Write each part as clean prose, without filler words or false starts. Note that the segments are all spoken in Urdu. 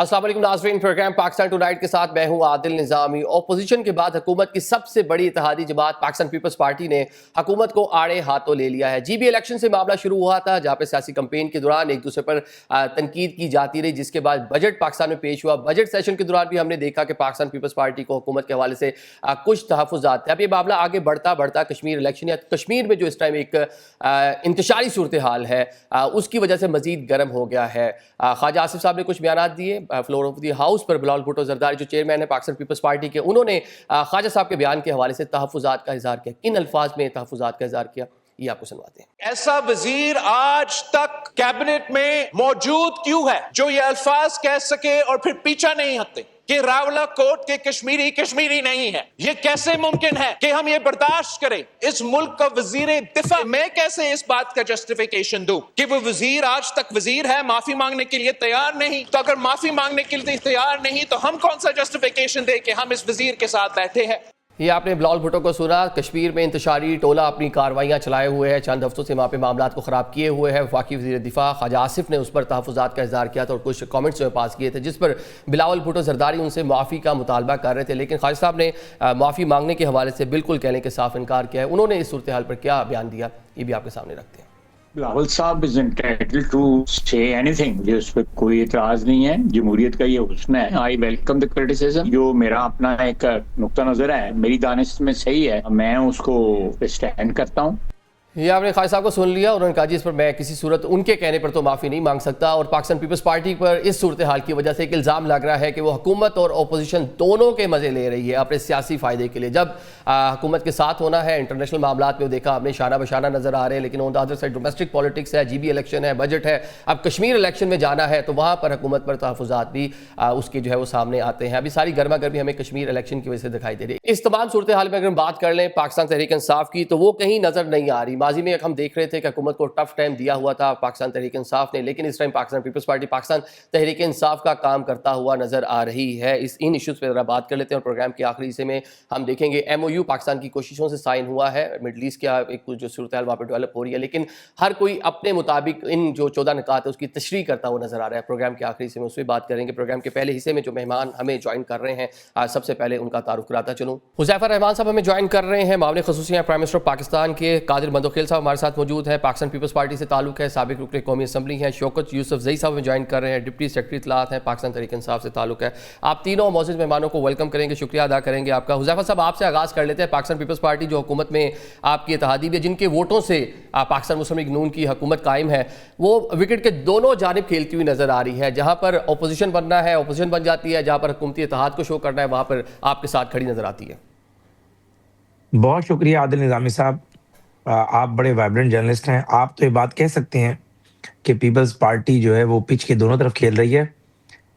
السلام علیکم ناظرین، پروگرام پاکستان ٹونائٹ کے ساتھ میں ہوں عادل نظامی۔ اپوزیشن کے بعد حکومت کی سب سے بڑی اتحادی جماعت پاکستان پیپلز پارٹی نے حکومت کو آڑے ہاتھوں لے لیا ہے۔ جی بی الیکشن سے معاملہ شروع ہوا تھا، جہاں پہ سیاسی کمپین کے دوران ایک دوسرے پر تنقید کی جاتی رہی، جس کے بعد بجٹ پاکستان میں پیش ہوا۔ بجٹ سیشن کے دوران بھی ہم نے دیکھا کہ پاکستان پیپلز پارٹی کو حکومت کے حوالے سے کچھ تحفظات تھے۔ اب یہ معاملہ آگے بڑھتا بڑھتا کشمیر الیکشن یا کشمیر میں جو اس ٹائم ایک انتشاری صورتحال ہے اس کی وجہ سے مزید گرم ہو گیا ہے۔ خواجہ آصف صاحب نے کچھ بیانات دیے فلور آف دی ہاؤس پر۔ بلاول بھٹو زرداری جو چیئرمین ہے پاکستان پیپلز پارٹی کے، انہوں نے خواجہ صاحب کے بیان کے حوالے سے تحفظات کا اظہار کیا۔ کن الفاظ میں تحفظات کا اظہار کیا، یہ آپ کو سنواتے ہیں۔ ایسا وزیر آج تک کیبنٹ میں موجود کیوں ہے جو یہ الفاظ کہہ سکے اور پھر پیچھا نہیں ہٹتے کہ راولا کوٹ کے کشمیری کشمیری نہیں ہے؟ یہ کیسے ممکن ہے کہ ہم یہ برداشت کریں؟ اس ملک کا وزیر دفاع، میں کیسے اس بات کا جسٹیفیکیشن دوں کہ وہ وزیر آج تک وزیر ہے، معافی مانگنے کے لیے تیار نہیں؟ تو اگر معافی مانگنے کے لیے تیار نہیں تو ہم کون سا جسٹیفیکیشن دیں کہ ہم اس وزیر کے ساتھ بیٹھے ہیں؟ یہ آپ نے بلاول بھٹو کو سنا۔ کشمیر میں انتشاری ٹولہ اپنی کارروائیاں چلائے ہوئے ہے، چند ہفتوں سے وہاں پہ معاملات کو خراب کیے ہوئے ہے۔ وفاقی وزیر دفاع خواجہ آصف نے اس پر تحفظات کا اظہار کیا تھا اور کچھ کامنٹس جو پاس کیے تھے، جس پر بلاول بھٹو زرداری ان سے معافی کا مطالبہ کر رہے تھے، لیکن خواجہ صاحب نے معافی مانگنے کے حوالے سے بالکل کہنے کے صاف انکار کیا ہے۔ انہوں نے اس صورتحال پر کیا بیان دیا، یہ بھی آپ کے سامنے رکھتے ہیں۔ بلاول صاحب از انٹائٹلڈ ٹو سے اینی تھنگ، مجھے اس پہ کوئی اعتراض نہیں ہے، جمہوریت کا یہ حسن ہے۔ آئی ویلکم دا کرٹیسزم، جو میرا اپنا ایک نقطہ نظر ہے، میری دانش میں صحیح ہے، میں اس کو اسٹینڈ کرتا ہوں۔ یہ آپ نے خواجہ صاحب کو سن لیا، انہوں نے کہا جی اس پر میں کسی صورت ان کے کہنے پر تو معافی نہیں مانگ سکتا، اور پاکستان پیپلز پارٹی پر اس صورتحال کی وجہ سے ایک الزام لگ رہا ہے کہ وہ حکومت اور اپوزیشن دونوں کے مزے لے رہی ہے اپنے سیاسی فائدے کے لیے۔ جب حکومت کے ساتھ ہونا ہے انٹرنیشنل معاملات میں، دیکھا ہم نے شانہ بشانہ نظر آ رہے ہیں، لیکن on the other side domestic politics ہے، جی بی الیکشن ہے، بجٹ ہے، اب کشمیر الیکشن میں جانا ہے تو وہاں پر حکومت پر تحفظات بھی اس کے جو ہے وہ سامنے آتے ہیں۔ ابھی ساری گرما گرمی ہمیں کشمیر الیکشن کی وجہ سے دکھائی دے رہی ہے۔ اس تمام صورتحال میں اگر ہم بات کر لیں پاکستان تحریک انصاف کی، تو وہ کہیں نظر نہیں آ رہی۔ ماضی میں ہم دیکھ رہے تھے کہ حکومت کو ٹف ٹائم دیا ہوا تھا پاکستان تحریک انصاف نے، لیکن اس time Pakistan Peoples Party Pakistan Tehreek Insaf کا کام کرتا ہوا نظر آ رہی ہے۔ ان ایشوز پہ ذرا بات کر لیتے ہیں، اور پروگرام کے آخری حصے میں ہم دیکھیں گے ایم او یو پاکستان کی کوششوں سے سائن ہوا ہے، مڈل ایسٹ کا ایک جو صورتحال وہاں پہ ڈیولپ ہو رہی ہے، لیکن ہر کوئی اپنے مطابق ان جو 14 نکات ہے اس کی تشریح کرتا ہوا نظر آ رہا ہے۔ پروگرام کے آخری حصے میں اس پہ بات کریں گے۔ پروگرام کے پہلے حصے میں جو مہمان ہمیں جوائن کر رہے ہیں، سب سے پہلے ان کا تعارف کراتا چلوں۔ حذیفہ رحمان صاحب ہمیں جوائن کر رہے ہیں، معاون خصوصی ہیں پرائم منسٹر پاکستان کے۔ قادر مندوخیل صاحب ہمارے ساتھ موجود ہیں، پاکستان پیپلز پارٹی سے تعلق ہے، سابق رکن قومی اسمبلی ہیں۔ شوکت یوسف زئی صاحب ہمیں جوائن کر رہے ہیں، ڈپٹی سیکرٹری اطلاعات ہیں، پاکستان تحریک انصاف سے تعلق ہے۔ آپ تینوں معزز مہمانوں کو ویلکم کریں گے، شکریہ ادا کریں گے آپ کا۔ حذیفہ صاحب آپ سے آغاز کر لیتے ہیں۔ پاکستان پیپلز پارٹی جو حکومت میں آپ کی اتحادی بھی ہے، جن کے ووٹوں سے پاکستان مسلم لیگ نون کی حکومت قائم ہے، وہ وکٹ کے دونوں جانب کھیلتی ہوئی نظر آ رہی ہے۔ جہاں پر اپوزیشن بننا ہے اپوزیشن بن جاتی ہے، جہاں پر حکومتی اتحاد کو شو کرنا ہے وہاں پر آپ کے ساتھ کھڑی نظر آتی ہے۔ بہت شکریہ عادل نظامی صاحب، آپ بڑے وائبرنٹ جرنلسٹ ہیں۔ آپ تو یہ بات کہہ سکتے ہیں کہ پیپلز پارٹی جو ہے وہ پچ کے دونوں طرف کھیل رہی ہے۔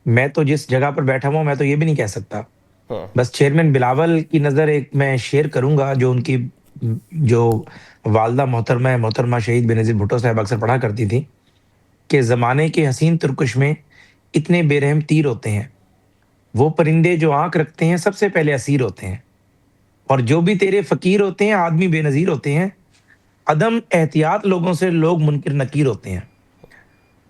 میں تو جس جگہ پر بیٹھا ہوں میں تو یہ بھی نہیں کہہ سکتا۔ بس چیئرمین بلاول کی نظر ایک میں شیئر کروں گا، جو ان کی جو والدہ محترمہ شہید بے نظیر بھٹو صاحب اکثر پڑھا کرتی تھی کہ زمانے کے حسین ترکش میں اتنے بے رحم تیر ہوتے ہیں، وہ پرندے جو آنکھ رکھتے ہیں سب سے پہلے اسیر ہوتے ہیں، اور جو بھی تیرے فقیر ہوتے ہیں آدمی بے نظیر ہوتے ہیں، عدم احتیاط لوگوں سے لوگ منکر نکیر ہوتے ہیں۔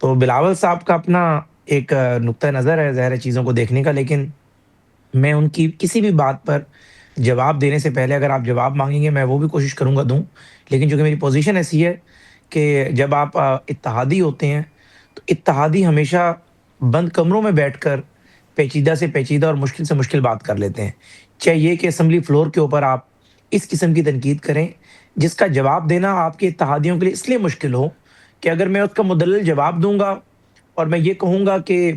تو بلاول صاحب کا اپنا ایک نقطہ نظر ہے ظاہر چیزوں کو دیکھنے کا، لیکن میں ان کی کسی بھی بات پر جواب دینے سے پہلے اگر آپ جواب مانگیں گے میں وہ بھی کوشش کروں گا دوں، لیکن چونکہ میری پوزیشن ایسی ہے کہ جب آپ اتحادی ہوتے ہیں تو اتحادی ہمیشہ بند کمروں میں بیٹھ کر پیچیدہ سے پیچیدہ اور مشکل سے مشکل بات کر لیتے ہیں، چاہے یہ کہ اسمبلی فلور کے اوپر آپ اس قسم کی تنقید کریں جس کا جواب دینا آپ کے اتحادیوں کے لیے اس لیے مشکل ہو کہ اگر میں اس کا مدلل جواب دوں گا اور میں یہ کہوں گا کہ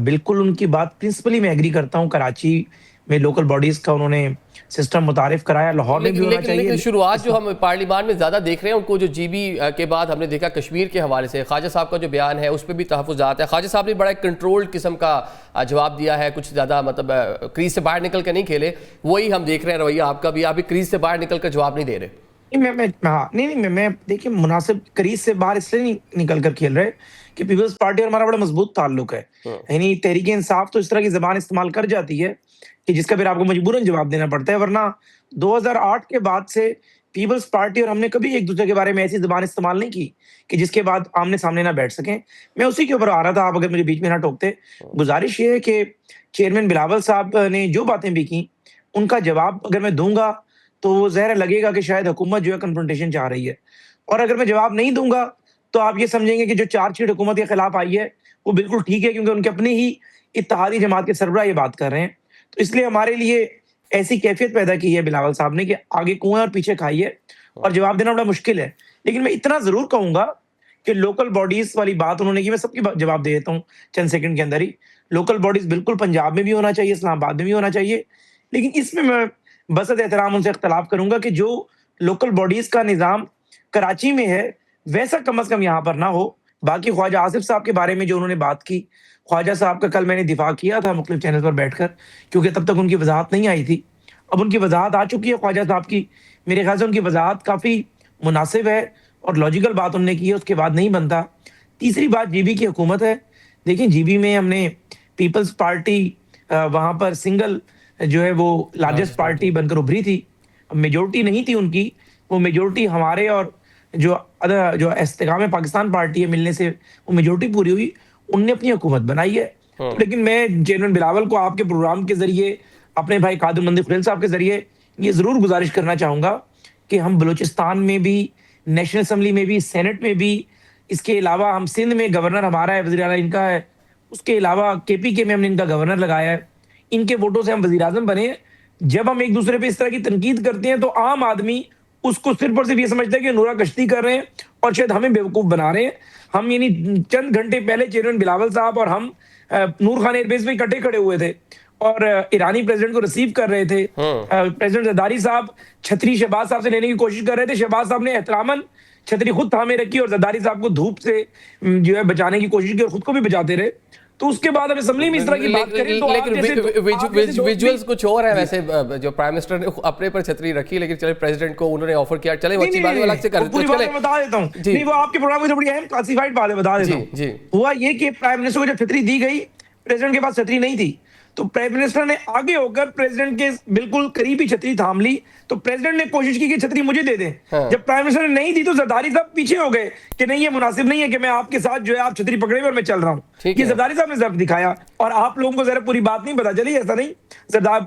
بالکل ان کی بات پرنسپلی میں ایگری کرتا ہوں، کراچی میں لوکل باڈیز کا انہوں نے سسٹم متعارف کرایا، لاہور میں بھی ہونا چاہیے، لیکن شروعات جو ہم پارلیمان میں زیادہ دیکھ رہے ہیں ان کو جو جی بی کے بعد ہم نے دیکھا کشمیر کے حوالے سے خواجہ صاحب کا جو بیان ہے اس پہ بھی تحفظات ہے۔ خواجہ صاحب نے بڑا ایک کنٹرولڈ قسم کا جواب دیا ہے، کچھ زیادہ مطلب کریز سے باہر نکل کے نہیں کھیلے، وہی ہم دیکھ رہے ہیں رویہ آپ کا بھی، آپ بھی کریز سے باہر نکل کر جواب نہیں دے رہے۔ میں دیکھیں مناسب کریز سے باہر اس لیے نہیں نکل کر کھیل رہے کہ پیپلز پارٹی اور ہمارا بڑا مضبوط تعلق ہے، یعنی تحریک انصاف تو اس طرح کی زبان استعمال کر جاتی ہے کہ جس کا پھر آپ کو مجبوراً جواب دینا پڑتا ہے، ورنہ 2008 کے بعد سے پیپلز پارٹی اور ہم نے کبھی ایک دوسرے کے بارے میں ایسی زبان استعمال نہیں کی کہ جس کے بعد آمنے سامنے نہ بیٹھ سکیں. میں اسی کے اوپر آ رہا تھا, آپ اگر مجھے بیچ میں نہ ٹوکتے. گزارش یہ ہے کہ چیئرمین بلاول صاحب نے جو باتیں بھی کی ان کا جواب اگر میں دوں گا تو وہ ظاہر لگے گا کہ شاید حکومت جو ہے کنفرنٹیشن چاہ رہی ہے, اور اگر میں جواب نہیں دوں گا تو آپ یہ سمجھیں گے کہ جو چارج شیٹ حکومت کے خلاف آئی ہے وہ بالکل ٹھیک ہے, کیونکہ ان کے اپنے ہی اتحادی جماعت کے سربراہ یہ بات کر رہے ہیں. تو اس لیے ہمارے لیے ایسی کیفیت پیدا کی ہے بلاول صاحب نے کہ آگے کنویں اور پیچھے کھائی ہے, اور جواب دینا بڑا مشکل ہے. لیکن میں اتنا ضرور کہوں گا کہ لوکل باڈیز والی بات انہوں نے کی, میں سب کی جواب دے دیتا ہوں چند سیکنڈ کے اندر ہی. لوکل باڈیز بالکل پنجاب میں بھی ہونا چاہیے, اسلام آباد میں بھی ہونا چاہیے, لیکن اس میں بسط احترام ان سے اختلاف کروں گا کہ جو لوکل باڈیز کا نظام کراچی میں ہے ویسا کم از کم یہاں پر نہ ہو. باقی خواجہ آصف صاحب کے بارے میں جو انہوں نے بات کی, خواجہ صاحب کا کل میں نے دفاع کیا تھا مختلف چینل پر بیٹھ کر, کیونکہ تب تک ان کی وضاحت نہیں آئی تھی. اب ان کی وضاحت آ چکی ہے خواجہ صاحب کی. میرے خیال سے ان کی وضاحت کافی مناسب ہے اور لاجیکل بات انہوں نے کی ہے, اس کے بعد نہیں بنتا. تیسری بات جی بی کی حکومت ہے. دیکھیں جی بی میں ہم نے پیپلز پارٹی وہاں پر سنگل جو ہے وہ لارجسٹ پارٹی بن کر ابھری تھی, میجورٹی نہیں تھی ان کی, وہ میجورٹی ہمارے اور جو استحکام پاکستان پارٹی ہے ملنے سے وہ میجورٹی پوری ہوئی, ان نے اپنی حکومت بنائی ہے. لیکن میں چیئرمین بلاول کو آپ کے پروگرام کے ذریعے, اپنے بھائی قادر مندی خلیل صاحب کے ذریعے یہ ضرور گزارش کرنا چاہوں گا کہ ہم بلوچستان میں بھی, نیشنل اسمبلی میں بھی, سینٹ میں بھی, اس کے علاوہ ہم سندھ میں گورنر ہمارا ہے, وزیر اعلیٰ ان کا ہے, اس کے علاوہ کے پی کے میں ہم نے ان کا گورنر لگایا ہے, ان کے ووٹوں سے ہم وزیر اعظم بنے ہیں. جب ہم ایک دوسرے پہ اس طرح کی تنقید کرتے ہیں تو عام آدمی اس کو صرف اور صرف یہ سمجھتا ہے کہ نورا کشتی کر رہے ہیں اور شاید ہمیں بیوقوف بنا رہے ہیں. ہم یعنی چند گھنٹے پہلے چیئرمین بلاول صاحب اور ہم نور خان ایئر بیس پہ اکٹھے کھڑے ہوئے تھے اور ایرانی پریزیڈنٹ کو ریسیو کر رہے تھے. پریزیڈنٹ زرداری صاحب چھتری شہباز صاحب سے لینے کی کوشش کر رہے تھے, شہباز صاحب نے احتراماً چھتری خود تھامے رکھی اور زرداری صاحب کو دھوپ سے جو ہے بچانے کی کوشش کی اور خود کو بھی بچاتے رہے. تو اس کے بعد ہم اسمبلی میں اس طرح کی بات کریں تو لیکن ویژولز کچھ اور ہیں. ویسے جو پرائم منسٹر نے اپنے پر چھتری رکھی, لیکن چلے پریزیڈنٹ کو انہوں نے آفر کیا, چلے وہ اچھی بات ہے, الگ سے کر پوری بات بتا دیتا ہوں. نہیں وہ آپ کے پروگرام میں بڑی اہم کلاسیفائڈ بات ہے, بتا دیتا ہوں. ہوا یہ کہ پرائم منسٹر کو جب چھتری دی گئی, پریزیڈنٹ کے پاس چھتری نہیں تھی, تو پرائم منسٹر نے آگے ہو کر پریزیڈنٹ کے بالکل قریب ہی چھتری تھام لی. تو پریزیڈنٹ نے کوشش کی کہ چھتری مجھے دے دیں. جب پرائم منسٹر نے نہیں دی تو زرداری صاحب پیچھے ہو گئے کہ نہیں یہ مناسب نہیں ہے کہ میں آپ کے ساتھ جو ہے آپ چھتری پکڑے اور میں چل رہا ہوں. یہ زرداری صاحب نے ضرب دکھایا اور آپ لوگوں کو ذرا پوری بات نہیں پتا چلی. ایسا نہیں,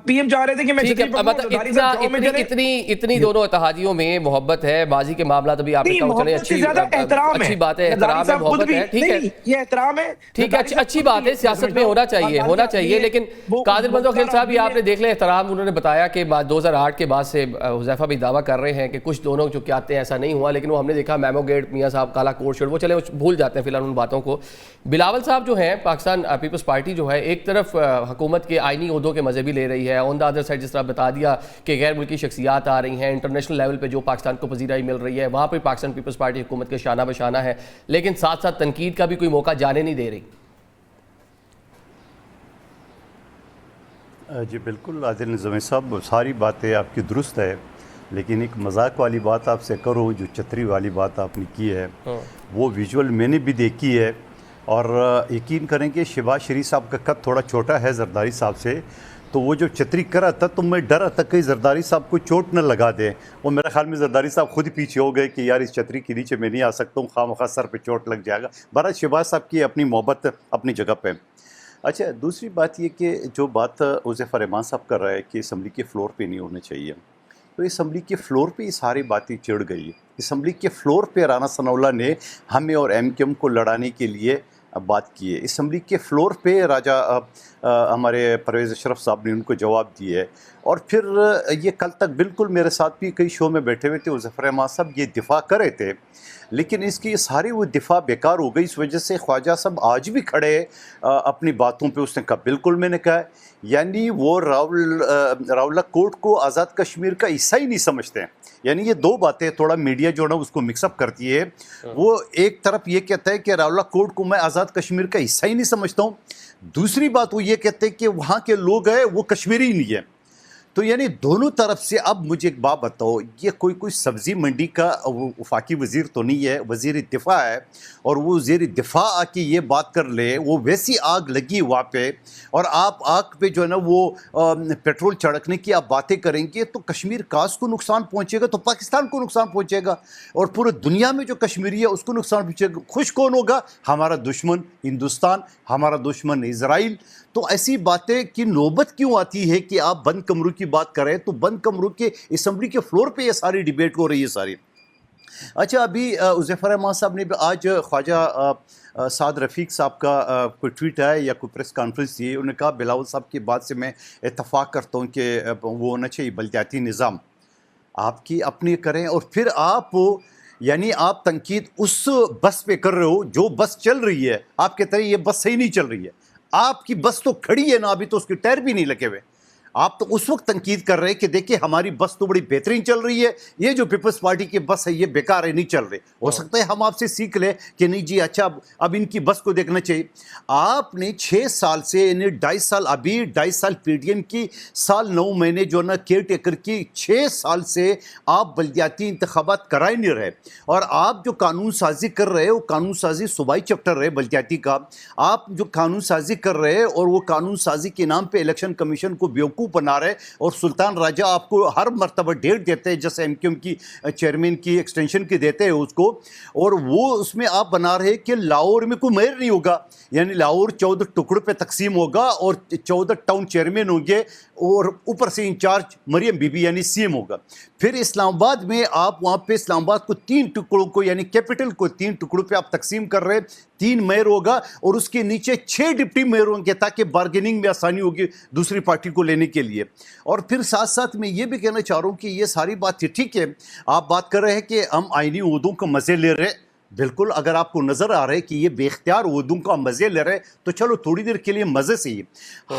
پی ایم چاہ رہے تھے کہ میں چھتری پکڑوں. اتنی دونوں اتحادیوں میں محبت ہے, ماضی کے معاملات ابھی آپ نے کہا, چلے اچھی بات ہے, احترام ہے, محبت ہے, ٹھیک ہے, یہ احترام ہے, ٹھیک ہے, اچھی بات ہے, سیاست میں ہونا چاہیے. لیکن قادر مندی خلیل صاحب, یہ آپ نے دیکھ لیں احترام, انہوں نے بتایا کہ 2008 کے بعد سے حذیفہ بھی دعویٰ کر رہے ہیں کہ کچھ دونوں جو کیا آتے ہیں ایسا نہیں ہوا, لیکن وہ ہم نے دیکھا میمو گیٹ, میاں صاحب, کالا کوٹ شرٹ, وہ چلے بھول جاتے ہیں فی الحال ان باتوں کو. بلاول صاحب جو ہیں, پاکستان پیپلز پارٹی جو ہے ایک طرف حکومت کے آئینی عہدوں کے مزے بھی لے رہی ہے, آن دا ادر سائڈ جس طرح بتا دیا کہ غیر ملکی شخصیات آ رہی ہیں, انٹرنیشنل لیول پہ جو پاکستان کو پذیرائی مل رہی ہے وہاں پہ پاکستان پیپلز پارٹی حکومت کے شانہ بشانہ ہے, لیکن ساتھ ساتھ تنقید کا بھی کوئی موقع جانے نہیں دے رہی. جی بالکل عادل نظامی صاحب, ساری باتیں آپ کی درست ہے, لیکن ایک مذاق والی بات آپ سے کروں, جو چھتری والی بات آپ نے کی ہے وہ ویژول میں نے بھی دیکھی ہے, اور یقین کریں کہ شہباز شریف صاحب کا قد تھوڑا چھوٹا ہے زرداری صاحب سے, تو وہ جو چھتری کرا تھا تو میں ڈرا تھا کہ زرداری صاحب کو چوٹ نہ لگا دیں. وہ میرے خیال میں زرداری صاحب خود ہی پیچھے ہو گئے کہ یار اس چھتری کے نیچے میں نہیں آ سکتا ہوں, خواہ سر پہ چوٹ لگ جائے گا. بہرحال شہباز صاحب کی اپنی محبت اپنی جگہ پہ. اچھا, دوسری بات یہ کہ جو بات حذیفہ رحمان صاحب کر رہا ہے کہ اسمبلی کے فلور پہ نہیں ہونے چاہیے, تو اسمبلی کے فلور پہ یہ ساری باتیں چڑھ گئی. اسمبلی کے فلور پہ رانا ثناء اللہ نے ہمیں اور ایم کیو ایم کو لڑانے کے لیے بات کی ہے. اسمبلی کے فلور پہ راجہ ہمارے پرویز اشرف صاحب نے ان کو جواب دیے ہے, اور پھر یہ کل تک بالکل میرے ساتھ بھی کئی شو میں بیٹھے ہوئے تھے حذیفہ رحمان صاحب, یہ دفاع کر رہے تھے, لیکن اس کی ساری وہ دفاع بیکار ہو گئی. اس وجہ سے خواجہ صاحب آج بھی کھڑے اپنی باتوں پہ. اس نے کہا بالکل میں نے کہا ہے, یعنی وہ راولہ کوٹ کو آزاد کشمیر کا حصہ ہی نہیں سمجھتے ہیں. یعنی یہ دو باتیں تھوڑا میڈیا جو ہے نا اس کو مکس اپ کرتی ہے. وہ ایک طرف یہ کہتا ہے کہ راولہ کوٹ کو میں آزاد کشمیر کا حصہ ہی نہیں سمجھتا ہوں, دوسری بات وہ یہ کہتے ہیں کہ وہاں کے لوگ ہیں وہ کشمیری ہی نہیں ہیں. تو یعنی دونوں طرف سے. اب مجھے ایک بات بتاؤ, یہ کوئی سبزی منڈی کا وفاقی وزیر تو نہیں ہے, وزیر دفاع ہے, اور وہ وزیر دفاع آ کے یہ بات کر لے, وہ ویسی آگ لگی وہاں پہ, اور آپ آگ پہ جو ہے نا وہ پیٹرول چھڑکنے کی آپ باتیں کریں گے, تو کشمیر کاس کو نقصان پہنچے گا, تو پاکستان کو نقصان پہنچے گا, اور پورے دنیا میں جو کشمیری ہے اس کو نقصان پہنچے گا. خوش کون ہوگا؟ ہمارا دشمن ہندوستان, ہمارا دشمن اسرائیل. تو ایسی باتیں کی نوبت کیوں آتی ہے کہ آپ بند کمروں کی بات کریں؟ تو بند کمروں کے اسمبلی کے فلور پہ یہ ساری ڈیبیٹ ہو رہی ہے ساری. اچھا, ابھی حذیفہ رحمان صاحب نے آج خواجہ سعد رفیق صاحب کا کوئی ٹویٹ ہے یا کوئی پریس کانفرنس تھی, انہوں نے کہا بلاول صاحب کی بات سے میں اتفاق کرتا ہوں کہ وہ ہونا چاہیے بلدیاتی نظام. آپ کی اپنی کریں, اور پھر آپ یعنی آپ تنقید اس بس پہ کر رہے ہو جو بس چل رہی ہے. آپ کہتے ہیں یہ بس صحیح نہیں چل رہی ہے, آپ کی بس تو کھڑی ہے نا, ابھی تو اس کے ٹائر بھی نہیں لگے ہوئے. آپ تو اس وقت تنقید کر رہے ہیں کہ دیکھیں ہماری بس تو بڑی بہترین چل رہی ہے, یہ جو پیپلز پارٹی کی بس ہے یہ بیکار ہے, نہیں چل رہی. ہو سکتا ہے ہم آپ سے سیکھ لیں کہ نہیں جی اچھا اب ان کی بس کو دیکھنا چاہیے. آپ نے 6 سال سے یعنی 2.5 سال, ابھی 2.5 سال پی ڈی ایم کی, سال 9 مہینے جو نا کیئر ٹیکر کی, 6 سال سے آپ بلدیاتی انتخابات کرا ہی نہیں رہے. اور آپ جو قانون سازی کر رہے وہ قانون سازی صوبائی چیپٹر ہے بلدیاتی کا, آپ جو قانون سازی کر رہے اور وہ قانون سازی کے نام پہ الیکشن کمیشن کو بیوقوف بنا رہے, اور سلطان راجہ آپ کو ہر مرتبہ ڈیٹ دیتے ہیں جیسے ایم کیو ایم کی چیئرمین کی ایکسٹینشن کی دیتے ہیں اس کو, اور وہ اس میں آپ بنا رہے کہ لاہور میں کوئی میئر نہیں ہوگا, یعنی لاہور 14 ٹکڑوں پہ تقسیم ہوگا اور 14 ٹاؤن چیئرمین ہوں گے, اور اوپر سے انچارج مریم بی بی یعنی سی ایم ہوگا. پھر اسلام آباد میں آپ وہاں پہ اسلام آباد کو 3 ٹکڑوں کو یعنی کیپٹل کو 3 ٹکڑوں پہ آپ تقسیم کر رہے, 3 میئر ہوگا اور اس کے نیچے 6 ڈپٹی میئر ہوں گے تاکہ بارگیننگ میں آسانی ہوگی دوسری پارٹی کو لینے کے لیے. اور پھر ساتھ ساتھ میں یہ بھی کہنا چاہ رہا ہوں کہ یہ ساری بات ٹھیک ہے, آپ بات کر رہے ہیں کہ ہم آئینی عہدوں کا مزے لے رہے, بالکل. اگر آپ کو نظر آ رہا ہے کہ یہ بے اختیار عہدوں کا مزے لے رہے تو چلو تھوڑی دیر کے لیے مزے سے ہی.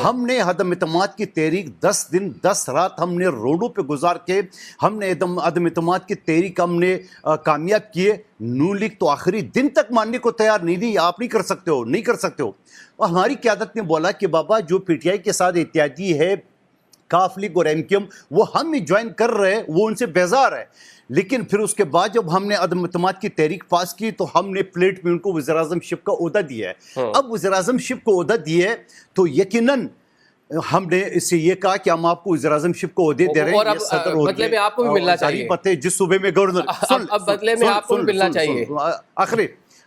ہم نے عدم اعتماد کی تحریک 10 دن 10 رات ہم نے روڈوں پہ گزار کے, ہم نے عدم اعتماد کی تحریک ہم نے کامیاب کیے. نون لیگ تو آخری دن تک ماننے کو تیار نہیں تھی, آپ نہیں کر سکتے ہو, نہیں کر سکتے ہو. اور ہماری قیادت نے بولا کہ بابا جو پی ٹی آئی کے ساتھ اتحادی ہے کاف لیگ اور ایم کیو ایم, وہ ہم ہی جوائن کر رہے ہیں, وہ ان سے بیزار ہے. لیکن پھر اس کے بعد جب ہم نے عدم اعتماد کی تحریک پاس کی تو ہم نے پلیٹ میں ان کو وزیر اعظم شپ کا عہدہ دیا ہے. اب وزیر اعظم شپ کو عہدہ دیا ہے تو یقیناً ہم نے اس سے یہ کہا کہ ہم آپ کو وزیر اعظم شپ کو عہدے دے رہے ہیں, یہ صدر بدلے میں آپ کو بھی ملنا چاہیے, پتہ جس صوبے میں گورنر, اب بدلے میں آپ کو بھی ملنا چاہیے.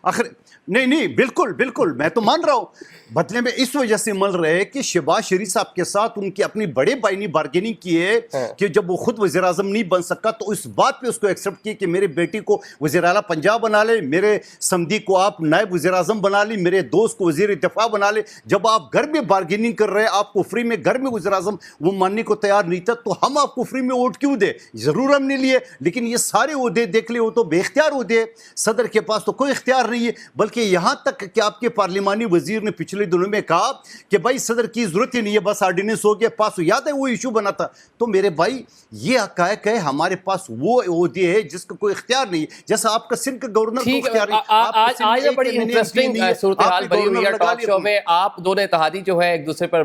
آخر نہیں بالکل بالکل میں تو مان رہا ہوں, بدلے میں اس وجہ سے مل رہے کہ شہباز شریف صاحب کے ساتھ ان کی اپنی بڑے بھائی نے بارگیننگ کی ہے کہ جب وہ خود وزیر اعظم نہیں بن سکا تو اس بات پہ اس کو ایکسیپٹ کی کہ میرے بیٹی کو وزیر اعلیٰ پنجاب بنا لے, میرے سمدھی کو آپ نائب وزیر اعظم بنا لیں, میرے دوست کو وزیر دفاع بنا لے. جب آپ گھر میں بارگیننگ کر رہے, آپ کو فری میں گھر میں وزیر اعظم وہ ماننے کو تیار نہیں تھا, تو ہم آپ کو فری میں ووٹ کیوں دے؟ ضرور ہم نے لیے, لیکن یہ سارے عہدے دیکھ لے وہ تو بے اختیار عہدے, صدر کے پاس تو کوئی اختیار نہیں ہے. بلکہ یہاں تک کہ آپ کے پارلیمانی وزیر نے پچھلے دنوں میں کہا کہ بھائی صدر کی ضرورت ہی نہیں ہے, بس آرڈیننس ہو گیا پاس. یاد ہے وہ ایشو بنا تھا. تو میرے بھائی یہ حقائق ہے, ہمارے پاس وہ عہدے ہے جس کا کوئی اختیار نہیں ہے, جیسا آپ کا سندھ کا گورنر کو اختیار نہیں. آج بڑی انٹرسٹنگ صورتحال بنی ہوئی ہے ٹاک شو میں. آپ دونوں اتحادی جو ہے ایک دوسرے پر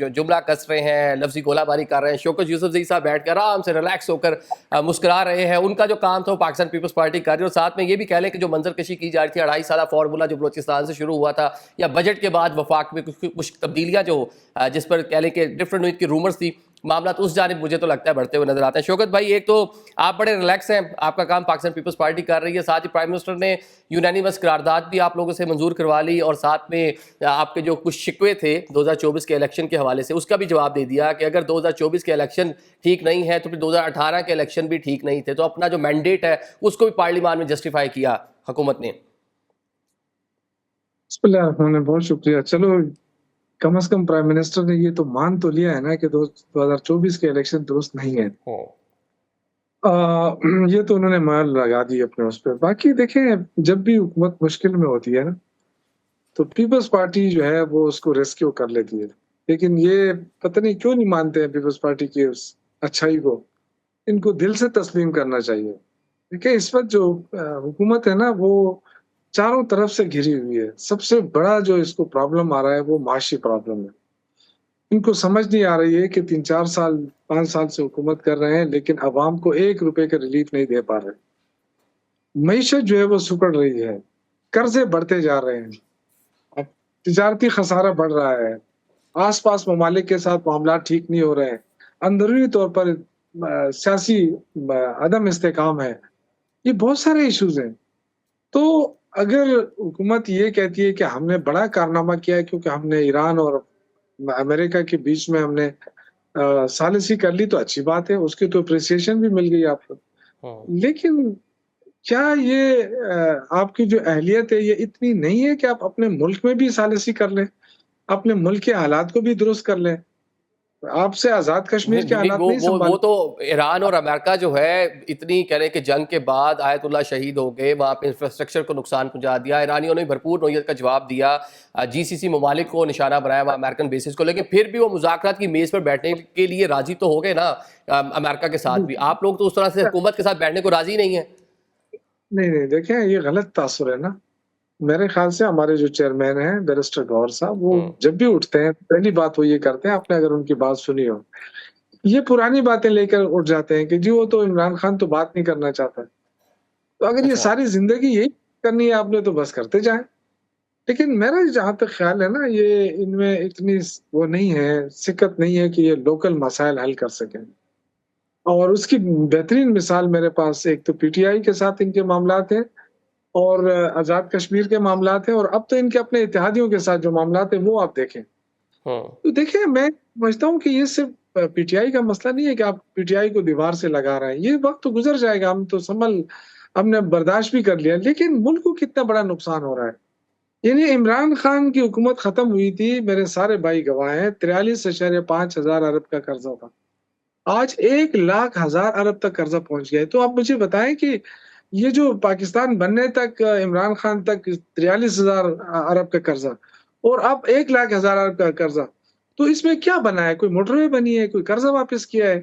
جملہ کس رہے ہیں, لفظی گولہ باری کر رہے ہیں. شوکت یوسف زئی صاحب بیٹھ کر آرام سے ریلیکس ہو کر مسکرا رہے ہیں. ان کا جو کام تھا وہ پاکستان پیپلز پارٹی کر رہی ہے. اور ساتھ میں یہ بھی کہہ لیں کہ جو منظر کشی کی جا رہی تھی 2.5 سالہ فارمولہ جو بلوچستان سے شروع ہوا تھا, یا بجٹ کے بعد وفاق میں کچھ تبدیلیاں جو جس پر کہہ لیں کہ ڈفرنٹ ہوئی کی رومرز تھی, معاملات اس جانب مجھے تو لگتا ہے بڑھتے ہوئے نظر آتے ہیں. شوکت بھائی, ایک تو آپ بڑے ریلیکس ہیں, آپ کا کام پاکستان پیپلز پارٹی کر رہی ہے, ساتھ ہی پرائم منسٹر نے یونینیمس قرارداد بھی آپ لوگوں سے منظور کروا لی, اور ساتھ میں آپ کے جو کچھ شکوے تھے 2024 کے الیکشن کے حوالے سے اس کا بھی جواب دے دیا کہ اگر 2024 کے الیکشن ٹھیک نہیں ہے تو پھر 2018 کے الیکشن بھی ٹھیک نہیں تھے. تو اپنا جو مینڈیٹ ہے اس کو بھی پارلیمان میں جسٹیفائی کیا حکومت نے. بسم اللہ الرحمن الرحیم, بہت شکریہ. چلو کم از کم پرائم منسٹر نے یہ تو مان تو لیا ہے نا کہ 2024 کے الیکشن درست نہیں ہے. یہ تو انہوں نے مہر لگا دی اپنے اس پہ. باقی دیکھیں, جب بھی حکومت مشکل میں ہوتی ہے نا تو پیپلز پارٹی جو ہے وہ اس کو ریسکیو کر لیتی ہے. لیکن یہ پتہ نہیں کیوں نہیں مانتے ہیں پیپلز پارٹی کی اس اچھائی کو. ان کو دل سے تسلیم کرنا چاہیے. دیکھیں اس وقت جو حکومت ہے نا وہ چاروں طرف سے گھری ہوئی ہے. سب سے بڑا جو اس کو پرابلم آ رہا ہے وہ معاشی پرابلم ہے. ان کو سمجھ نہیں آ رہی ہے کہ 3-4 سال 5 سال سے حکومت کر رہے ہیں لیکن عوام کو 1 روپے کا ریلیف نہیں دے پا رہے. معیشت جو ہے وہ سکڑ رہی ہے، قرضے بڑھتے جا رہے ہیں، اب تجارتی خسارہ بڑھ رہا ہے، آس پاس ممالک کے ساتھ معاملات ٹھیک نہیں ہو رہے ہیں، اندرونی طور پر سیاسی عدم استحکام ہے. یہ بہت سارے ایشوز ہیں. تو اگر حکومت یہ کہتی ہے کہ ہم نے بڑا کارنامہ کیا ہے کیونکہ ہم نے ایران اور امریکہ کے بیچ میں ہم نے ثالثی کر لی، تو اچھی بات ہے، اس کی تو اپریسیشن بھی مل گئی آپ کو. لیکن کیا یہ آپ کی جو اہلیت ہے یہ اتنی نہیں ہے کہ آپ اپنے ملک میں بھی ثالثی کر لیں، اپنے ملک کے حالات کو بھی درست کر لیں؟ آپ سے آزاد کشمیر کے حالات نہیں وہ سنبھال. تو ایران اور امریکہ جو ہے اتنی کہہ رہے کہ جنگ کے بعد آیت اللہ شہید ہو گئے، وہاں پہ انفراسٹرکچر کو نقصان پہنچا دیا. ایرانیوں نے بھرپور نوعیت کا جواب دیا، جی سی سی ممالک کو نشانہ بنایا وہاں امریکن بیسز کو، لیکن پھر بھی وہ مذاکرات کی میز پر بیٹھنے کے لیے راضی تو ہو گئے نا امریکہ کے ساتھ بھی. آپ لوگ تو اس طرح سے حکومت کے ساتھ بیٹھنے کو راضی نہیں ہیں. نہیں دیکھیں یہ غلط تاثر ہے نا. میرے خیال سے ہمارے جو چیئرمین ہیں بیرسٹر گور صاحب، وہ جب بھی اٹھتے ہیں پہلی بات وہ یہ کرتے ہیں، آپ نے اگر ان کی بات سنی ہو، یہ پرانی باتیں لے کر اٹھ جاتے ہیں کہ جی وہ تو عمران خان تو بات نہیں کرنا چاہتا. تو اگر یہ ساری زندگی یہی کرنی ہے آپ نے تو بس کرتے جائیں. لیکن میرا جہاں تک خیال ہے نا، یہ ان میں اتنی وہ نہیں ہے، سکت نہیں ہے کہ یہ لوکل مسائل حل کر سکیں. اور اس کی بہترین مثال میرے پاس ایک تو پی ٹی آئی کے ساتھ ان کے معاملات ہیں اور آزاد کشمیر کے معاملات ہیں، اور اب تو ان کے اپنے اتحادیوں کے ساتھ جو معاملات ہیں وہ آپ دیکھیں. تو دیکھیں میں سمجھتا ہوں کہ یہ صرف پی ٹی آئی کا مسئلہ نہیں ہے کہ آپ پی ٹی آئی کو دیوار سے لگا رہے ہیں. یہ وقت تو گزر جائے گا، ہم نے برداشت بھی کر لیا، لیکن ملک کو کتنا بڑا نقصان ہو رہا ہے. یعنی عمران خان کی حکومت ختم ہوئی تھی، میرے سارے بھائی گواہ ہیں، 43.5 ہزار ارب کا قرضہ تھا. آج 1,00,000 ارب تک قرضہ پہنچ گیا ہے. تو آپ مجھے بتائیں کہ یہ جو پاکستان بننے تک عمران خان تک 43,000 ارب کا قرضہ اور اب 1,00,000 ارب کا قرضہ، تو اس میں کیا بنا ہے؟ کوئی موٹر وے بنی ہے؟ کوئی قرضہ واپس کیا ہے؟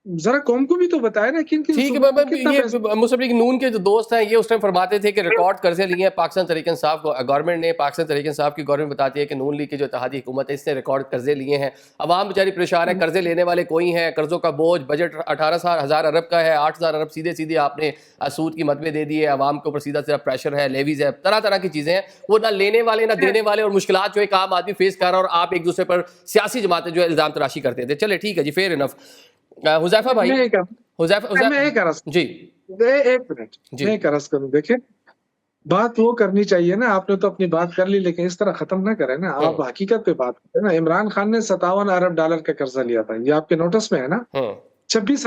ذرا قوم کو بھی تو بتائے نا کہ ٹھیک ہے. یہ مسلم لیگ نون کے جو دوست ہیں یہ اس ٹائم فرماتے تھے کہ ریکارڈ قرضے لیے ہیں پاکستان تحریک انصاف گورنمنٹ نے. پاکستان تحریک انصاف کی گورنمنٹ بتاتی ہے کہ نون لیگ کی جو اتحادی حکومت ہے اس نے ریکارڈ قرضے لیے ہیں. عوام بیچاری پریشان ہے، قرضے لینے والے کوئی ہیں، قرضوں کا بوجھ، بجٹ 18,000 ارب کا ہے، 8,000 ارب سیدھے آپ نے سود کی مدبے دے دی ہے. عوام کے اوپر سیدھا پریشر ہے، لیویز ہے، طرح کی چیزیں ہیں. وہ نہ لینے والے نہ دینے والے، اور مشکلات جو ایک عام آدمی فیس کر رہا ہے، اور آپ ایک دوسرے پر سیاسی جماعتیں جو الزام تراشی کرتے تھے. چلے ٹھیک ہے جی، فیئر انف. حذیفہ بھائی میں ایک عرض جی ایک منٹ میں ایک عرض کروں. دیکھیں بات وہ کرنی چاہیے نا، آپ نے تو اپنی بات کر لی لیکن اس طرح ختم نہ کریں نا. آپ حقیقت پہ بات کریں نا. عمران خان نے 57 ارب ڈالر کا قرضہ لیا تھا، یہ آپ کے نوٹس میں ہے نا. 26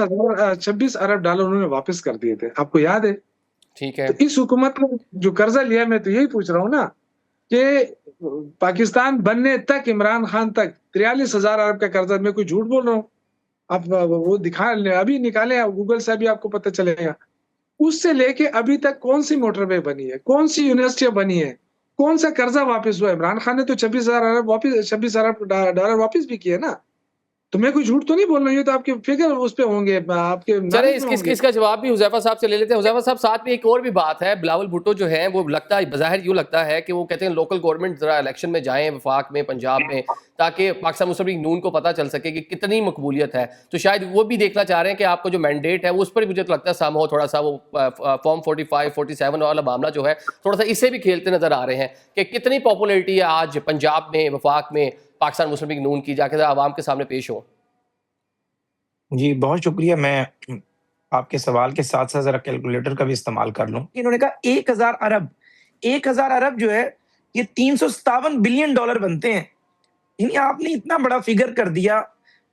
ارب ڈالر انہوں نے واپس کر دیے تھے، آپ کو یاد ہے؟ ٹھیک ہے. تو اس حکومت نے جو قرضہ لیا، میں تو یہی پوچھ رہا ہوں نا کہ پاکستان بننے تک عمران خان تک 43,000 ارب کا قرضہ، میں کوئی جھوٹ بول رہا ہوں؟ آپ وہ دکھا لیں، ابھی نکالیں گوگل سے، ابھی آپ کو پتہ چلے گا. اس سے لے کے ابھی تک کون سی موٹر وے بنی ہے، کون سی یونیورسٹیاں بنی ہے، کون سا قرضہ واپس ہوا؟ عمران خان نے تو 26 ارب ڈالر واپس بھی کیے نا. تو میں کوئی جھوٹ تو نہیں بول رہا ہوں، یہ تو آپ کے فگر اس پہ ہوں گے، آپ کے. چلے اس کا جواب بھی حذیفہ صاحب سے لے لیتے ہیں. حذیفہ صاحب ساتھ میں ایک اور بھی بات ہے. بلاول بھٹو جو ہیں وہ لگتا ہے بظاہر یوں لگتا ہے کہ وہ کہتے ہیں لوکل گورنمنٹ ذرا الیکشن میں جائیں وفاق میں، پنجاب میں، تاکہ پاکستان مسلم لیگ نون کو پتہ چل سکے کہ کتنی مقبولیت ہے. تو شاید وہ بھی دیکھنا چاہ رہے ہیں کہ آپ کا جو مینڈیٹ ہے وہ اس پر بھی مجھے تو لگتا ہے سام ہو تھوڑا سا وہ فارم 45 47 والا معاملہ جو ہے تھوڑا سا اس سے بھی کھیلتے نظر آ رہے ہیں کہ کتنی پاپولیرٹی ہے آج پنجاب میں، وفاق میں پاکستان مسلم لیگ نون کی، جا کے عوام کے سامنے پیش ہو. جی بہت شکریہ. میں آپ کے سوال کے ساتھ ساتھ ذرا کیلکولیٹر کا بھی استعمال کر لوں. انہوں نے کہا 1,000 ارب جو ہے یہ 357 بلین ڈالر بنتے ہیں. یعنی آپ نے اتنا بڑا فگر کر دیا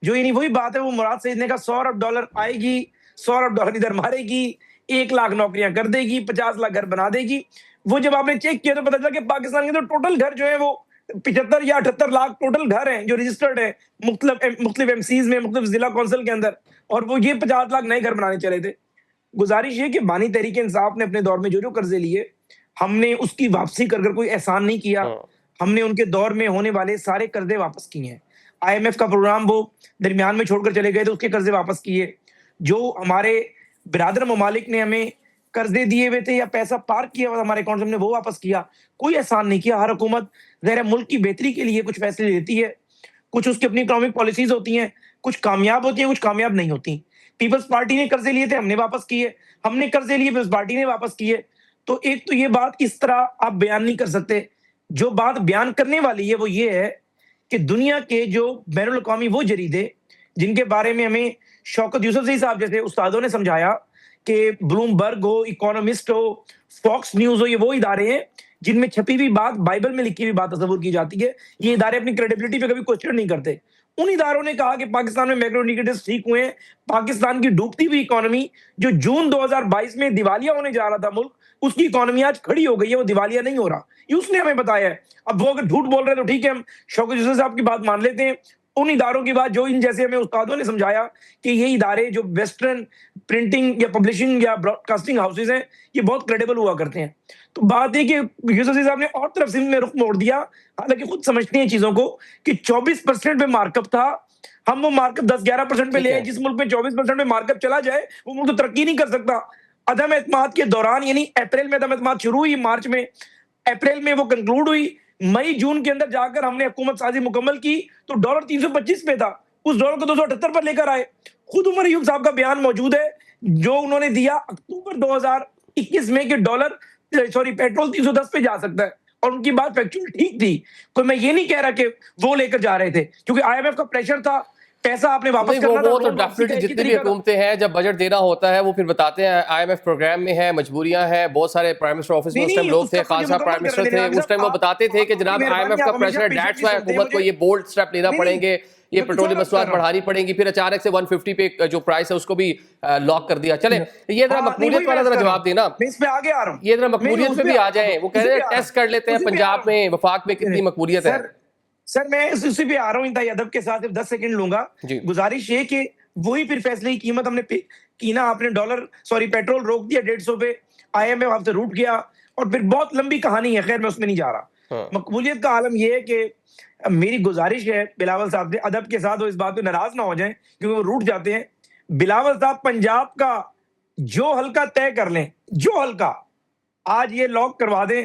جو یعنی وہی بات ہے وہ مراد سعید نے کہا 100 ارب ڈالر آئے گی، 100 ارب ڈالر ادھر مارے گی، 1 لاکھ نوکریاں کر دے گی، 50 لاکھ گھر بنا دے گی. وہ جب آپ نے چیک کیا تو پتا چلا کہ پاکستان کے تو ٹوٹل گھر جو ہے وہ 75 یا 78 لاکھ ٹوٹل گھر ہیں جو رجسٹرڈ ہیں مختلف ایم سیز میں، مختلف ضلع کونسل کے اندر، اور وہ یہ 50 لاکھ نئے گھر بنانے چلے تھے. گزارش یہ کہ بانی تحریک انصاف نے اپنے دور میں جو قرضے لیے ہم نے اس کی واپسی کر کوئی احسان نہیں کیا. ہم نے ان کے دور میں ہونے والے سارے قرضے واپس کیے ہیں. آئی ایم ایف کا پروگرام وہ درمیان میں چھوڑ کر چلے گئے تو اس کے قرضے واپس کیے. جو ہمارے برادر ممالک نے ہمیں قرضے دیے ہوئے تھے یا پیسہ پارک کیا ہوا ہمارے اکاؤنٹ میں وہ واپس کیا. کوئی احسان نہیں کیا. ہر حکومت ظاہر ملک کی بہتری کے لیے کچھ فیصلے لیتی ہے، کچھ اس کی اپنی اکنامک پالیسیز ہوتی ہیں, کچھ کامیاب ہوتی ہیں, کچھ کامیاب نہیں ہوتی. پیپلز پارٹی نے قرضے لیے تھے, ہم نے واپس کیے, ہم نے قرضے لیے, پیپلز پارٹی نے واپس کیے. تو ایک تو یہ بات اس طرح آپ بیان نہیں کر سکتے. جو بات بیان کرنے والی ہے وہ یہ ہے کہ دنیا کے جو بین الاقوامی وہ جریدے جن کے بارے میں ہمیں شوکت یوسفزئی صاحب جیسے استادوں نے سمجھایا کہ بلوم برگ ہو, اکانومسٹ ہو, فاکس نیوز ہو, یہ وہ ادارے ہیں جن میں چھپی ہوئی بات, بائبل میں لکھی ہوئی بات تصور کی جاتی ہے. یہ ادارے اپنی کریڈیبلٹی پہ کبھی کوشچن نہیں کرتے. ان اداروں نے کہا کہ پاکستان میں میکرو انڈیکیٹرز ٹھیک ہوئے ہیں. پاکستان کی ڈوبتی ہوئی اکانومی جو جون 2022 میں دیوالیہ ہونے جا رہا تھا ملک, اس کی اکانومی آج کھڑی ہو گئی ہے, وہ دیوالیہ نہیں ہو رہا. یہ اس نے ہمیں بتایا ہے. اب وہ اگر جھوٹ بول رہے ہیں تو ٹھیک ہے, ہم شوکت یوسف صاحب کی بات مان لیتے ہیں. ان اداروں کی بات جو ان جیسے ہمیں استادوں نے سمجھایا کہ یہ ادارے جو ویسٹرن پرنٹنگ یا پبلشنگ یا براڈ کاسٹنگ ہاؤسز ہیں یہ بہت کریڈیبل ہوا کرتے ہیں. تو بات ہے کہ یوسف صاحب نے اور طرف سے میں رخ موڑ دیا, حالانکہ خود سمجھتے ہیں چیزوں کو کہ 24% پہ مارک اپ تھا, ہم وہ مارک اپ 10-11% پہ لے آئے. جس ملک میں 24% پہ مارک اپ چلا جائے وہ ملک تو ترقی نہیں کر سکتا. عدم اعتماد کے دوران, یعنی اپریل میں عدم اعتماد شروع ہوئی, مارچ میں, اپریل میں وہ کنکلوڈ ہوئی, مئی جون کے اندر جا کر ہم نے حکومت سازی مکمل کی تو ڈالر 325 پہ تھا, اس ڈالر کو 278 پر لے کر آئے. خود عمر ایوب صاحب کا بیان موجود ہے جو انہوں نے دیا اکتوبر 2021 میں کہ پیٹرول 310 پہ جا سکتا ہے, اور ان کی بات فیکچوئل ٹھیک تھی. کوئی میں یہ نہیں کہہ رہا کہ وہ لے کر جا رہے تھے, کیونکہ آئی ایم ایف کا پریشر تھا, پیسہ آپ نے واپس کرنا تھا. وہ تو ڈیفینیٹلی جتنی بھی حکومتیں ہیں جب بجٹ دینا ہوتا ہے وہ پھر بتاتے ہیں آئی ایم ایف پروگرام میں ہے, مجبوریاں ہیں. بہت سارے پرائم منسٹر آفس میں اس ٹائم لوگ تھے, خان صاحب پرائم منسٹر تھے, اس ٹائم وہ بتاتے تھے کہ جناب آئی ایم ایف کا پریشر ہے, دیٹس وائی حکومت کو یہ بولڈ اسٹیپ لینا پڑیں گے, یہ پیٹرولیم مصنوعات بڑھانی پڑیں گی. پھر اچانک سے 150 پہ جو پرائس ہے اس کو بھی لاک کر دیا. چلیں یہ ذرا مقبولیت والا ذرا جواب دینا, اس پہ آگے آ رہا ہوں, یہ ذرا مقبولیت پہ بھی آ جائیں. وہ کہہ رہے ہیں ٹیسٹ کر لیتے ہیں پنجاب میں, وفاق میں کتنی مقبولیت ہے. سر میں اسی پہ آ رہا ہوں, انتہائی ادب کے ساتھ 10 سیکنڈ لوں گا. گزارش یہ کہ وہی پھر فیصلے کی قیمت ہم نے کی نا, آپ نے پیٹرول روک دیا 150 پہ, آئی ایم ایف آپ سے روٹ گیا, اور پھر بہت لمبی کہانی ہے, خیر میں اس میں نہیں جا رہا. مقبولیت کا عالم یہ ہے کہ میری گزارش ہے بلاول صاحب سے ادب کے ساتھ, وہ اس بات پہ ناراض نہ ہو جائیں کیونکہ وہ روٹ جاتے ہیں. بلاول صاحب پنجاب کا جو حلقہ طے کر لیں, جو حلقہ آج یہ لاک کروا دیں,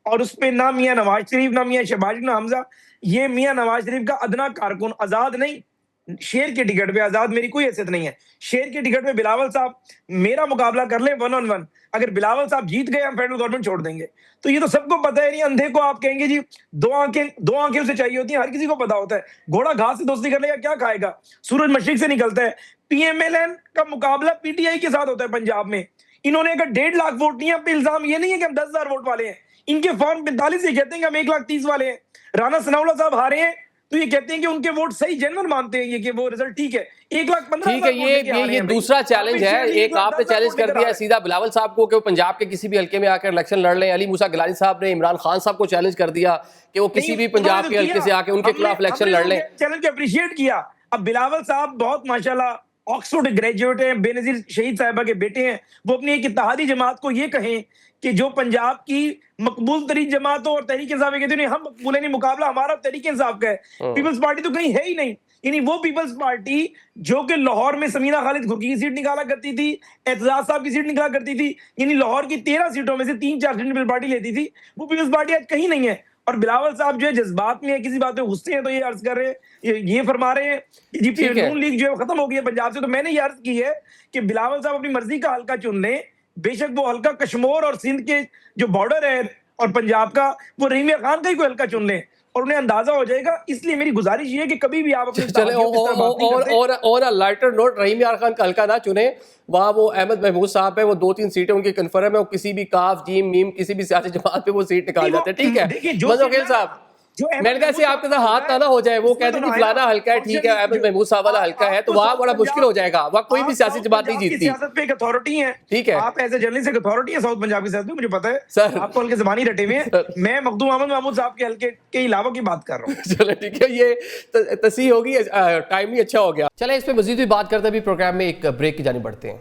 اور اس پہ نہ میاں نواز شریف, نہ میاں شہباز, نہ حمزہ, یہ میاں نواز شریف کا ادنا کارکن, آزاد نہیں, شیر کے ٹکٹ پہ, آزاد میری کوئی حیثیت نہیں ہے, شیر کے ٹکٹ پہ بلاول صاحب میرا مقابلہ کر لیں 1 on 1. اگر بلاول صاحب جیت گئے ہم فیڈرل گورنمنٹ چھوڑ دیں گے. تو یہ تو سب کو پتا ہے, نہیں اندھے کو آپ کہیں گے جی دو آنکھیں سے چاہیے ہوتی ہیں, ہر کسی کو پتا ہوتا ہے. گھوڑا گھاس سے دوستی کر لے گا, کیا کھائے گا, سورج مشرق سے نکلتا ہے. پی ایم ایل این کا مقابلہ پی ٹی آئی کے ساتھ ہوتا ہے پنجاب میں. انہوں نے اگر 1.5 لاکھ ووٹ نہیں ہے, اب الزام یہ نہیں ہے کہ ہم 10,000 ووٹ والے ہیں, ان کے فارم 45 سے کہتے ہیں کہ ہم 1,30,000 والے ہیں. رانا ثناءاللہ صاحب ہارے ہیں تو یہ کہتے ہیں کہ ان کے ووٹ صحیح جنرل مانتے ہیں, یہ کہ وہ رزلٹ ٹھیک ہے. 1,15,000 ٹھیک ہے, یہ دوسرا چیلنج ہے. ایک آپ نے چیلنج کر دیا سیدھا بلاول صاحب کو کہ وہ پنجاب کے کسی بھی حلقے میں آ کر الیکشن لڑ لیں. علی موسیٰ گیلانی صاحب نے عمران خان صاحب کو چیلنج کر دیا کہ وہ کسی بھی پنجاب کے حلقے سے آ کے ان کے خلاف الیکشن لڑ لیں. چیلنج کو اپریشیٹ کیا. اب بلاول صاحب بہت ماشاءاللہ آکسفورڈ گریجویٹ ہیں, بے نظیر شہید صاحبہ کے بیٹے ہیں, وہ اپنی ایک اتحادی جماعت کو یہ کہیں کہ جو پنجاب کی مقبول ترین جماعت ہو, اور تحریک انصاف کہتے ہیں ہم مقبول نہیں, مقابلہ ہمارا تحریک انصاف کا ہے. پیپلز پارٹی تو کہیں ہے ہی نہیں. یعنی وہ پیپلز پارٹی جو کہ لاہور میں سمینہ خالد گھر کی سیٹ نکالا کرتی تھی, اعتزاز صاحب کی سیٹ نکالا کرتی تھی, یعنی لاہور کی 13 سیٹوں میں سے 3-4 سیٹیں پیپلز پارٹی لیتی تھی, وہ پیپلز پارٹی آج کہیں نہیں ہے. اور بلاول صاحب جو ہے جذبات میں ہے, کسی بات پہ غصے ہیں تو یہ عرض کر رہے ہیں, یہ فرما رہے ہیں کہ جی نون لیگ جو ہے ختم ہو گئی ہے پنجاب سے. تو میں نے یہ عرض کی ہے کہ بلاول صاحب اپنی مرضی کا حلقہ چن لیں, بے شک وہ حلقہ کشمور اور سندھ کے جو بارڈر ہے اور پنجاب کا, وہ رحیم یار خان کا ہی کوئی حلقہ چن لیں اور انہیں اندازہ ہو جائے گا. اس لیے میری گزارش یہ ہے کہ کبھی بھی آپ اپنے اور لائٹر نوٹ, رحیم یار خان کا حلقہ نہ چنیں. وہاں وہ احمد محمود صاحب ہے, وہ 2-3 سیٹیں ان کی کنفرم ہے, وہ کسی بھی کاف جیم میم کسی بھی سیاسی جماعت پہ وہ سیٹ نکال جاتے ہیں. ٹھیک ہے منظور خیل صاحب, میں نے کہا ایسے آپ کے ساتھ ہاتھ نہ ہو جائے, وہ کہتے ہیں کہ فلانا حلقہ ہے, ٹھیک ہے احمد محمود صاحب والا حلقہ ہے, تو وہاں بڑا مشکل ہو جائے گا, وہاں کوئی بھی سیاسی جماعت نہیں جیتتی. سیاست پہ ایک اتھارٹی ہے, ٹھیک ہے, آپ ایز اے جرنلسٹ ایک اتھارٹی ہے ساؤتھ پنجاب کی سیاست میں, مجھے پتا ہے سر آپ کو حلقے زبانی رٹے ہوئے ہیں. میں مخدوم احمد محمود صاحب کے حلقے کے علاوہ کی بات کر رہا ہوں. چلے ٹھیک ہے, یہ تصحیح ہوگی, ٹائم بھی اچھا ہو گیا. چلیں اس پہ مزید بھی بات کرتے ہیں, ابھی پروگرام میں ایک بریک کی جانب بڑھتے ہیں.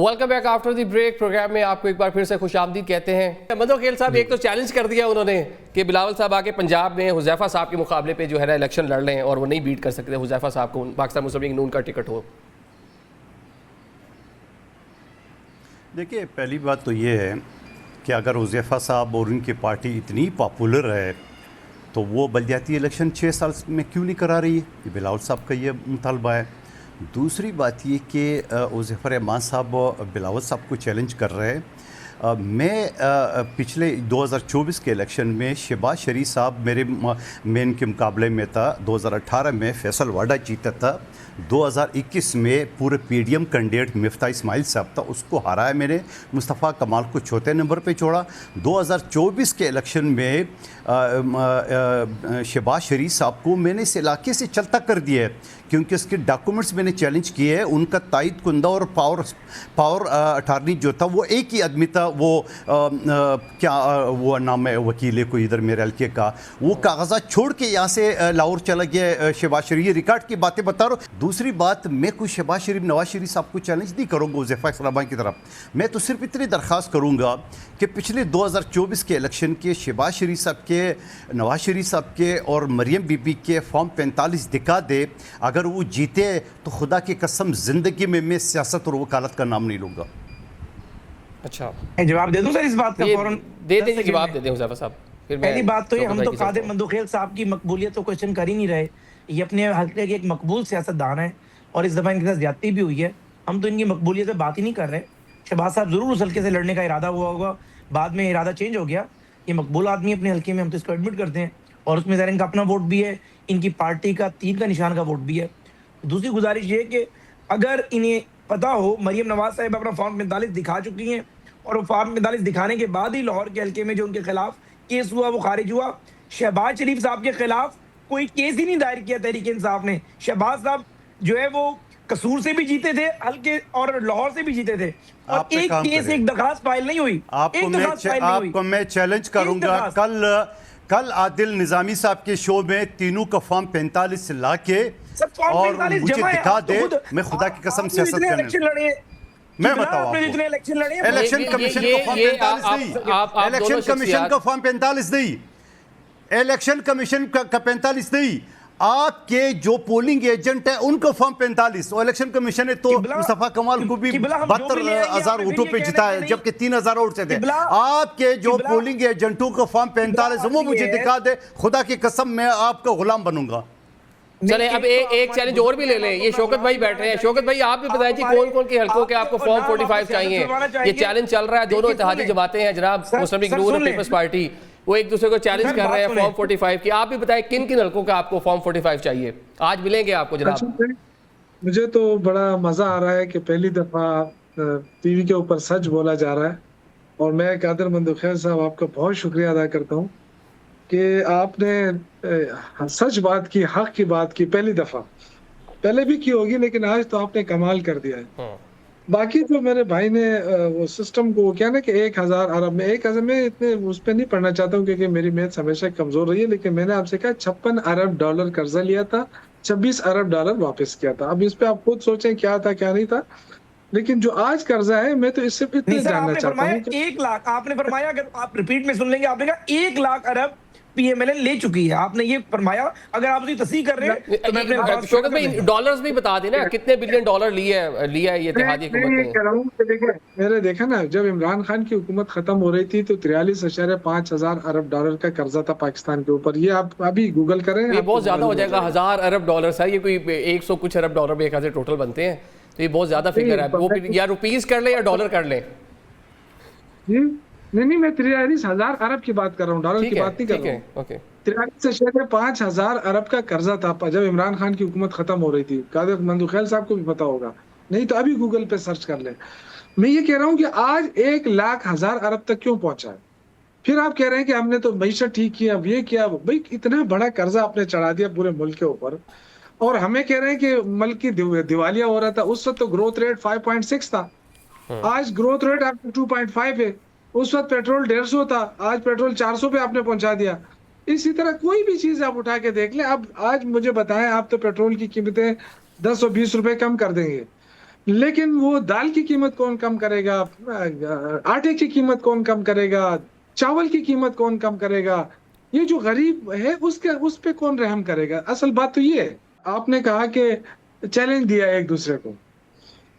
Welcome back after the break. Programme میں آپ کو ایک بار پھر سے خوش آمدید کہتے ہیں. مندوخیل صاحب ایک تو چیلنج کر دیا انہوں نے کہ بلاول صاحب آ کے پنجاب میں حذیفہ صاحب کے مقابلے پہ جو ہے نا الیکشن لڑ لیں اور وہ نہیں بیٹ کر سکتے حذیفہ صاحب کو, پاکستان مسلم لیگ نون کا ٹکٹ ہو. دیکھیے پہلی بات تو یہ ہے کہ اگر حذیفہ صاحب اور ان کی پارٹی اتنی پاپولر ہے تو وہ بلدیاتی الیکشن 6 سال میں کیوں نہیں کرا رہی ہے؟ یہ بلاول صاحب کا یہ مطالبہ ہے. دوسری بات یہ کہ حذیفہ رحمان صاحب بلاول صاحب کو چیلنج کر رہے ہیں. میں پچھلے 2024 کے الیکشن میں شہباز شریف صاحب میں ان کے مقابلے میں تھا. 2018 میں فیصل واڈا جیتا تھا. 2021 میں پورے پی ڈی ایم کینڈیڈیٹ مفتاح اسماعیل صاحب تھا, اس کو ہرایا میں نے. مصطفیٰ کمال کو چوتھے نمبر پہ چھوڑا. 2024 کے الیکشن میں شہباز شریف صاحب کو میں نے اس علاقے سے چلتا کر دیا ہے کیونکہ اس کے ڈاکومنٹس میں نے چیلنج کیے ہیں. ان کا تائید کنندہ اور پاور اٹارنی جو تھا وہ ایک ہی آدمی تھا. وہ کیا وہ نام ہے وکیل ہے کوئی ادھر میرے حلقے کا, وہ کاغذات چھوڑ کے یہاں سے لاہور چلا گیا شہباز شریف. یہ ریکارڈ کی باتیں بتا رہا ہوں. دوسری بات, میں کوئی شہباز شریف نواز شریف صاحب کو چیلنج نہیں کروں گا حذیفہ صاحب کی طرف. میں تو صرف اتنی درخواست کروں گا کہ پچھلے 2024 کے الیکشن کے شہباز شریف صاحب کے, نواز شریف صاحب کے اور مریم بی بی کے فارم 45 دکھا دے. اگر وہ جیتے تو خدا کی قسم زندگی میں سیاست اور وکالت کا نام نہیں لوں گا. اچھا میں جواب دے دوں سر اس بات کا فوراً؟ دے دیں, جواب دے دیں حذیفہ صاحب. پہلی بات تو یہ, ہم تو قادر مندوخیل صاحب کی مقبولیت تو کوشچن کر ہی نہیں رہے. یہ اپنے حلقے کے ایک مقبول سیاستدان ہیں اور اس دفعہ ان کے ساتھ زیادتی بھی ہوئی ہے. ہم تو ان کی مقبولیت پہ بات ہی نہیں کر رہے. شہباز صاحب ضرور اس حلقے سے لڑنے کا ارادہ ہوا ہوگا, بعد میں ارادہ چینج ہو گیا. یہ مقبول آدمی اپنے حلقے میں, ہم تو اس کو ایڈمٹ کرتے ہیں, اور اس میں ظاہر ان کا اپنا ووٹ بھی ہے, ان کی پارٹی کا 3 کا نشان کا ووٹ بھی ہے. دوسری گزارش یہ کہ اگر انہیں پتہ ہو مریم نواز صاحب اپنا فارم 45 دکھا چکی ہیں اور وہ فارم 45 دکھانے کے بعد ہی لاہور کے حلقے میں جو ان کے خلاف کیس ہوا وہ خارج ہوا. شہباز شریف صاحب کے خلاف کوئی کیس ہی نہیں دائر کیا تحریک انصاف نے. شہباز صاحب جو ہے وہ قصور سے بھی جیتے تھے حلقے اور لاہور سے بھی جیتے تھے, اور ایک کیس ایک درخواست فائل نہیں ہوئی. آپ کو میں چیلنج کروں گا, کل عادل نظامی صاحب کے شو میں تینوں کا فارم 45 لا کے اور مجھے دکھا دے, میں خدا کی قسم سیاست کرنے. میں بتاؤں الیکشن کمیشن کا فارم 45 نہیں, الیکشن کمیشن کا فارم 45 نہیں, الیکشن کمیشن کا 45 نہیں, آپ کے جو پولنگ ایجنٹ ہیں ان کا فارم 45. اور الیکشن کمیشن نے تو مصطفیٰ کمال کو بھی 72,000 ووٹوں پہ جتایا جبکہ 3,000 ووٹ سے تھے. آپ کے جو پولنگ ایجنٹوں کا فارم 45 وہ مجھے دکھا دے, خدا کی قسم میں آپ کا غلام بنوں گا. چلیں اب ایک چیلنج اور بھی لے لیں. یہ شوکت بھائی بیٹھ رہے ہیں. شوکت بھائی آپ بھی بتائیں جی کون کون کے حلقوں کے آپ کو فارم 45 چاہیے. یہ چیلنج چل رہا ہے, دونوں اتحادی جماعتیں ہیں جناب, مسلم لیگ نون اور پیپلز پارٹی, وہ ایک دوسرے کو چیلنج کر رہے ہیں فارم 45 کی. آپ بھی بتائیں کن کن حلقوں کا آپ کو فارم 45 چاہیے, آج ملیں گے آپ کو جناب. مجھے تو بڑا مزہ آ رہا ہے کہ پہلی دفعہ ٹی وی کے اوپر سچ بولا جا رہا ہے, اور میں قادر مندوخیل صاحب آپ کا بہت شکریہ ادا کرتا ہوں کہ آپ نے سچ بات کی, حق کی بات کی. پہلی دفعہ, پہلے بھی کی ہوگی لیکن آج تو آپ نے کمال کر دیا ہے. باقی تو میرے بھائی نے وہ سسٹم کو کیا نا کہ 1,000 ارب میں 1,000 میں اتنے اس پہ نہیں پڑھنا چاہتا ہوں کیونکہ میری میتھس ہمیشہ کمزور رہی ہے, لیکن میں نے آپ سے کہا 56 ارب ڈالر قرضہ لیا تھا, 26 ارب ڈالر واپس کیا تھا. اب اس پہ آپ خود سوچیں کیا تھا کیا نہیں تھا, لیکن جو آج قرضہ ہے میں تو اس سے اتنا جاننا چاہتا ہوں. 1 لاکھ آپ نے فرمایا, اگر آپ ریپیٹ میں سن لیں گے, آپ نے کہا 1 لاکھ ارب پی ایم ایل این لے چکی ہے, آپ نے یہ فرمایا. اگر آپ اسے تصحیح کر رہے ہیں تو میں اپنے شوکت بھائی ڈالرز بھی بتا دیں نا, کتنے بلین ڈالر لیا ہے یہ اتحادی حکومت نے. کہہ رہا ہوں کہ دیکھیں, میں نے دیکھا نا جب عمران خان کی حکومت ختم ہو رہی تھی تو 43.5 ارب ڈالر کا قرضہ تھا پاکستان کے اوپر. یہ آپ ابھی گوگل کریں, یہ بہت زیادہ ہو جائے گا. 1000 ارب ڈالر ہے, یہ کوئی 100 کچھ ارب ڈالر میں ایک ہزار ٹوٹل بنتے ہیں, تو یہ بہت زیادہ فگر ہے. وہ یا روپیز کر لیں یا ڈالر کر لیں. نہیں میں 43,000 ارب کی بات کر رہا ہوں, ڈالر کی بات نہیں کر رہا ہوں. 43.5 ارب کا قرضہ تھا جب عمران خان کی حکومت ختم ہو رہی تھی. قادر مندوخیل صاحب کو بھی پتا ہوگا, نہیں تو ابھی گوگل پہ سرچ کر لیں. میں یہ کہہ رہا ہوں کہ آج 1,00,000 ارب تک کیوں پہنچا ہے. پھر آپ کہہ رہے ہیں کہ ہم نے تو معیشت ٹھیک کیا, یہ کیا. بھائی اتنا بڑا قرضہ آپ نے چڑھا دیا پورے ملک کے اوپر, اور ہمیں کہہ رہے ہیں کہ ملک کی دیوالیہ ہو رہا تھا. اس وقت تو گروتھ ریٹ 5.6 تھا, آج گروتھ ریٹ آپ 2.5 ہے. اس وقت پیٹرول 150 تھا, آج پیٹرول 400 پہ آپ نے پہنچا دیا. اسی طرح کوئی بھی چیز آپ اٹھا کے دیکھ لیں. اب آج مجھے بتائیں, آپ تو پیٹرول کی قیمتیں 10 اور 20 روپے کم کر دیں گے, لیکن وہ دال کی قیمت کون کم کرے گا, آٹے کی قیمت کون کم کرے گا, چاول کی قیمت کون کم کرے گا, یہ جو غریب ہے اس پہ کون رحم کرے گا؟ اصل بات تو یہ ہے. آپ نے کہا کہ چیلنج دیا ایک دوسرے کو,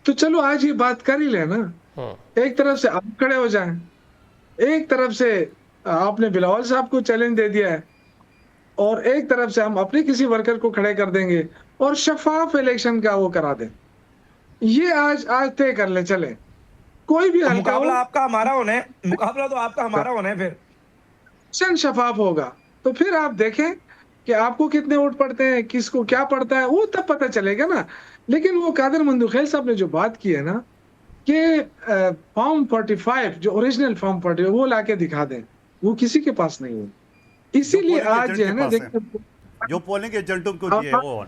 تو چلو آج یہ بات کر ہی لیں نا. ایک طرف سے آپ کھڑے ہو جائیں, ایک طرف سے آپ نے بلاول صاحب کو چیلنج دے دیا ہے, اور ایک طرف سے ہم اپنے کسی ورکر کو کھڑے کر دیں گے اور شفاف الیکشن کا وہ کرا دیں. یہ آج طے کر لیں, چلیں کوئی بھی حلقہ مقابلہ آپ کا ہمارا ہونا ہے, مقابلہ تو آپ کا ہمارا ہونا ہے, پھر شفاف ہوگا تو پھر آپ دیکھیں کہ آپ کو کتنے ووٹ پڑتے ہیں, کس کو کیا پڑتا ہے, وہ تب پتہ چلے گا نا. لیکن وہ قادر مندوخیل صاحب نے جو بات کی ہے نا کہ فارم 45 جو اوریجنل فارم 45 وہ لا کے دکھا دیں, وہ کسی کے پاس نہیں ہے. اسی لیے آج جو ہے نا جو پولنگ ایجنٹوں کو دیے وہ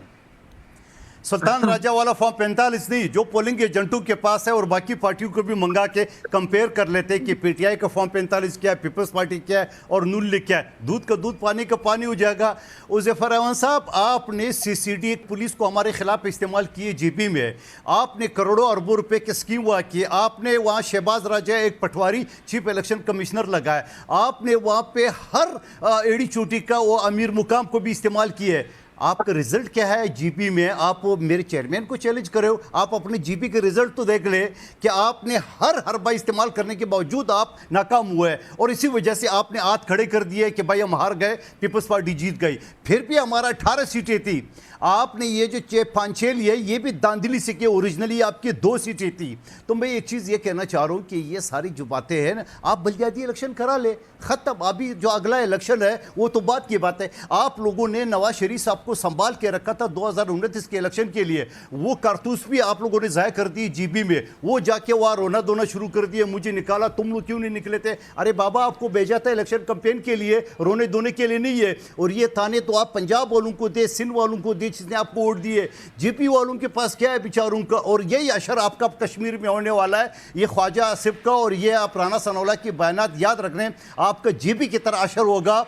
سلطان راجہ والا فارم 45 نہیں, جو پولنگ ایجنٹوں کے پاس ہے, اور باقی پارٹیوں کو بھی منگا کے کمپیئر کر لیتے کہ پی ٹی آئی کا فارم 45 کیا ہے, پیپلز پارٹی کیا ہے, اور نون لیگ کیا ہے. دودھ کا دودھ پانی کا پانی ہو جائے گا. ظفر احمد صاحب, آپ نے سی سی ڈی ایک پولیس کو ہمارے خلاف استعمال کیے جی پی میں, آپ نے کروڑوں اربوں روپے کے اسکیم ہوا کی, آپ نے وہاں شہباز راجہ ایک پٹواری چیف الیکشن کمشنر لگایا, آپ نے وہاں پہ ہر ایڑی چوٹی کا وہ امیر مقام کو بھی استعمال کیے. آپ کا رزلٹ کیا ہے جی پی میں؟ آپ میرے چیئرمین کو چیلنج کرے ہو, آپ اپنے جی پی کے رزلٹ تو دیکھ لیں کہ آپ نے ہر حربہ استعمال کرنے کے باوجود آپ ناکام ہوئے, اور اسی وجہ سے آپ نے ہاتھ کھڑے کر دیے کہ بھائی ہم ہار گئے, پیپلز پارٹی جیت گئی. پھر بھی ہمارا 18 سیٹیں تھی, آپ نے یہ جو 5-6 لیے یہ بھی داندلی سے کہ اوریجنلی آپ کی 2 سیٹیں تھی. تو میں ایک چیز یہ کہنا چاہ رہا ہوں کہ یہ ساری جو باتیں ہیں نا, آپ بلدیاتی الیکشن کرا لے, ختم. ابھی جو اگلا الیکشن ہے وہ تو بات کی بات ہے. آپ لوگوں نے نواز شریف صاحب کو سنبھال کے رکھا تھا 2029 کے الیکشن کے لیے, وہ کارتوس بھی آپ لوگوں نے ضائع کر دی جی بی میں. وہ جا کے وہاں رونا دھونا شروع کر دیے, مجھے نکالا, تم لوگ کیوں نہیں نکلے تھے؟ ارے بابا, آپ کو بھیجا تھا الیکشن کمپین کے لیے, رونے دھونے کے لیے نہیں ہے. اور یہ تانے تو آپ پنجاب والوں کو دے, سندھ والوں کو دے جس نے آپ کو ووٹ دیے. جی پی والوں کے پاس کیا ہے بیچاروں کا؟ اور یہی اشر آپ کا کشمیر میں ہونے والا ہے, یہ خواجہ آصف کا اور یہ آپ رانا ثناءاللہ کی بیانات یاد رکھ لیں. آپ کا جی پی کی طرح اشر ہوگا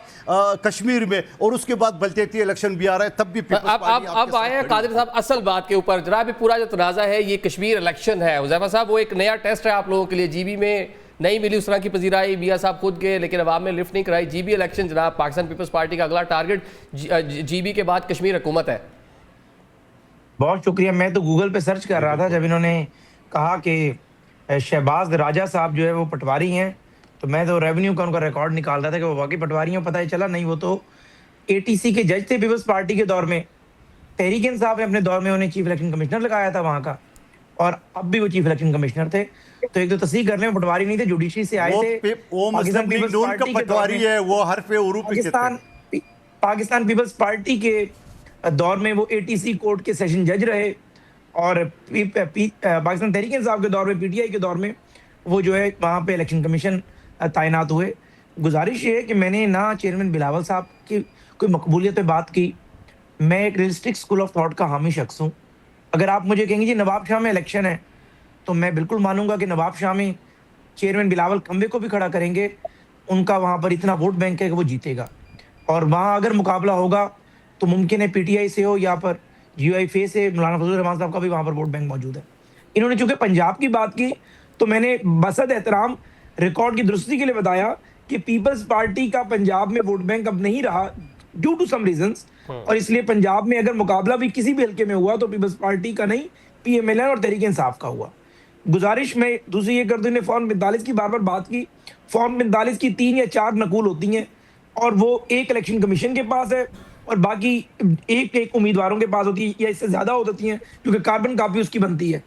کشمیر میں, اور اس کے بعد بلدیاتی الیکشن بھی آ رہا ہے, تب بھی اب آئے ہیں قادر صاحب اصل بات کے اوپر. جناب پورا جو تنازع ہے یہ کشمیر الیکشن ہے, حذیفہ صاحب وہ ایک نیا ٹیسٹ ہے آپ لوگوں کے لیے. جی بی میں نہیں ملی اس طرح کی پذیرائی, میاں صاحب خود گئے لیکن عوام نے لفٹ نہیں کرائی. جی بی الیکشن جناب پاکستان پیپلز پارٹی کا اگلا ٹارگٹ جی بی کے بعد کشمیر حکومت ہے. بہت شکریہ. میں تو گوگل پہ سرچ کر رہا تھا جب انہوں نے کہا کہ شہباز راجہ صاحب جو ہے وہ پٹواری ہیں, تو میں تو ریونیو کا ان کا ریکارڈ نکال رہا تھا کہ وہ واقعی پٹواری ہیں. پتہ ہی چلا نہیں, وہ تو اے ٹی سی کے جج تھے پیپلز پارٹی کے دور میں. تحریک انصاف نے اپنے دور میں انہیں چیف الیکشن کمشنر لگایا تھا وہاں کا, اور اب بھی وہ چیف الیکشن کمشنر تھے. تو ایک تو تصحیح کر لیں, وہ پٹواری نہیں تھے, جوڈیشری سے آئے تھے. پاکستان پیپلز پارٹی کے دور میں وہ اے ٹی سی کورٹ کے سیشن جج رہے, اور پاکستان تحریک انصاف کے دور میں, پی ٹی آئی کے دور میں وہ جو ہے وہاں پہ الیکشن کمیشن تعینات ہوئے. گزارش یہ ہے کہ میں نے نہ چیئرمین بلاول صاحب کی کوئی مقبولیت پہ بات کی, میں ایک ریئلسٹک اسکول آف تھاٹ کا حامی شخص ہوں. اگر آپ مجھے کہیں گے جی نواب شاہ میں الیکشن ہے, تو میں بالکل مانوں گا کہ نواب شاہ میں چیئرمین بلاول کھمبے کو بھی کھڑا کریں گے, ان کا وہاں پر اتنا ووٹ بینک ہے کہ وہ جیتے گا. اور وہاں اگر مقابلہ ہوگا تو ممکن ہے پی ٹی آئی سے ہو یا پر جی آئی فے سے مولانا فضل الرحمان صاحب کا بھی وہاں پر ووٹ بینک موجود ہے. انہوں نے چونکہ پنجاب کی بات کی تو میں نے بصد احترام ریکارڈ کی درستی کے لیے بتایا کہ پیپلز پارٹی کا پنجاب میں ووٹ بینک اب نہیں رہا ڈیو ٹو سم ریزنس, اور اس لیے پنجاب میں اگر مقابلہ بھی کسی بھی حلقے میں ہوا تو پیپلز پارٹی کا نہیں, پی ایم ایل این اور تحریک انصاف کا ہوا. گزارش میں دوسری یہ کر دوں, نے فارم 45 کی بار بار بات کی. فارم 45 کی 3 یا 4 نقول ہوتی ہیں, اور وہ ایک الیکشن کمیشن کے پاس ہے اور باقی ایک امیدواروں کے پاس ہوتی ہے, یا اس سے زیادہ ہوتی ہیں کیونکہ کاربن کاپی اس کی بنتی ہے.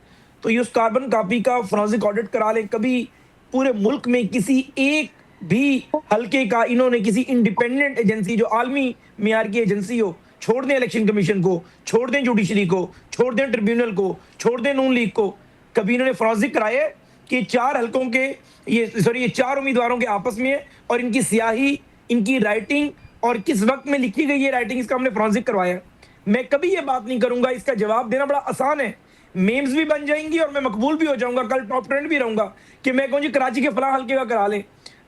تو یہ اس کاربن کاپی کا فرانسک آڈٹ کرا لیں. کبھی پورے ملک میں کسی ایک بھی حلقے کا انہوں نے کسی انڈیپینڈنٹ ایجنسی جو عالمی معیار کی ایجنسی ہو, چھوڑ دیں الیکشن کمیشن کو, چھوڑ دیں جوڈیشری کو, چھوڑ دیں ٹریبیونل کو, چھوڑ دیں نون لیگ کو, کبھی انہوں نے فرانسک کرائے کہ 4 حلقوں کے یہ 4 امیدواروں کے آپس میں ہے, اور ان کی سیاہی, ان کی رائٹنگ اور کس وقت میں لکھی گئی یہ رائٹنگ, اس کا ہم نے فرانسک کروایا. میں کبھی یہ بات نہیں کروں گا, اس کا جواب دینا بڑا آسان ہے, میمز بھی بن جائیں گی اور میں مقبول بھی ہو جاؤں گا, کل ٹاپ ٹرینڈ بھی رہوں گا کہ میں کہوں جی کراچی کے فلاں حلقے کا کرا لیں.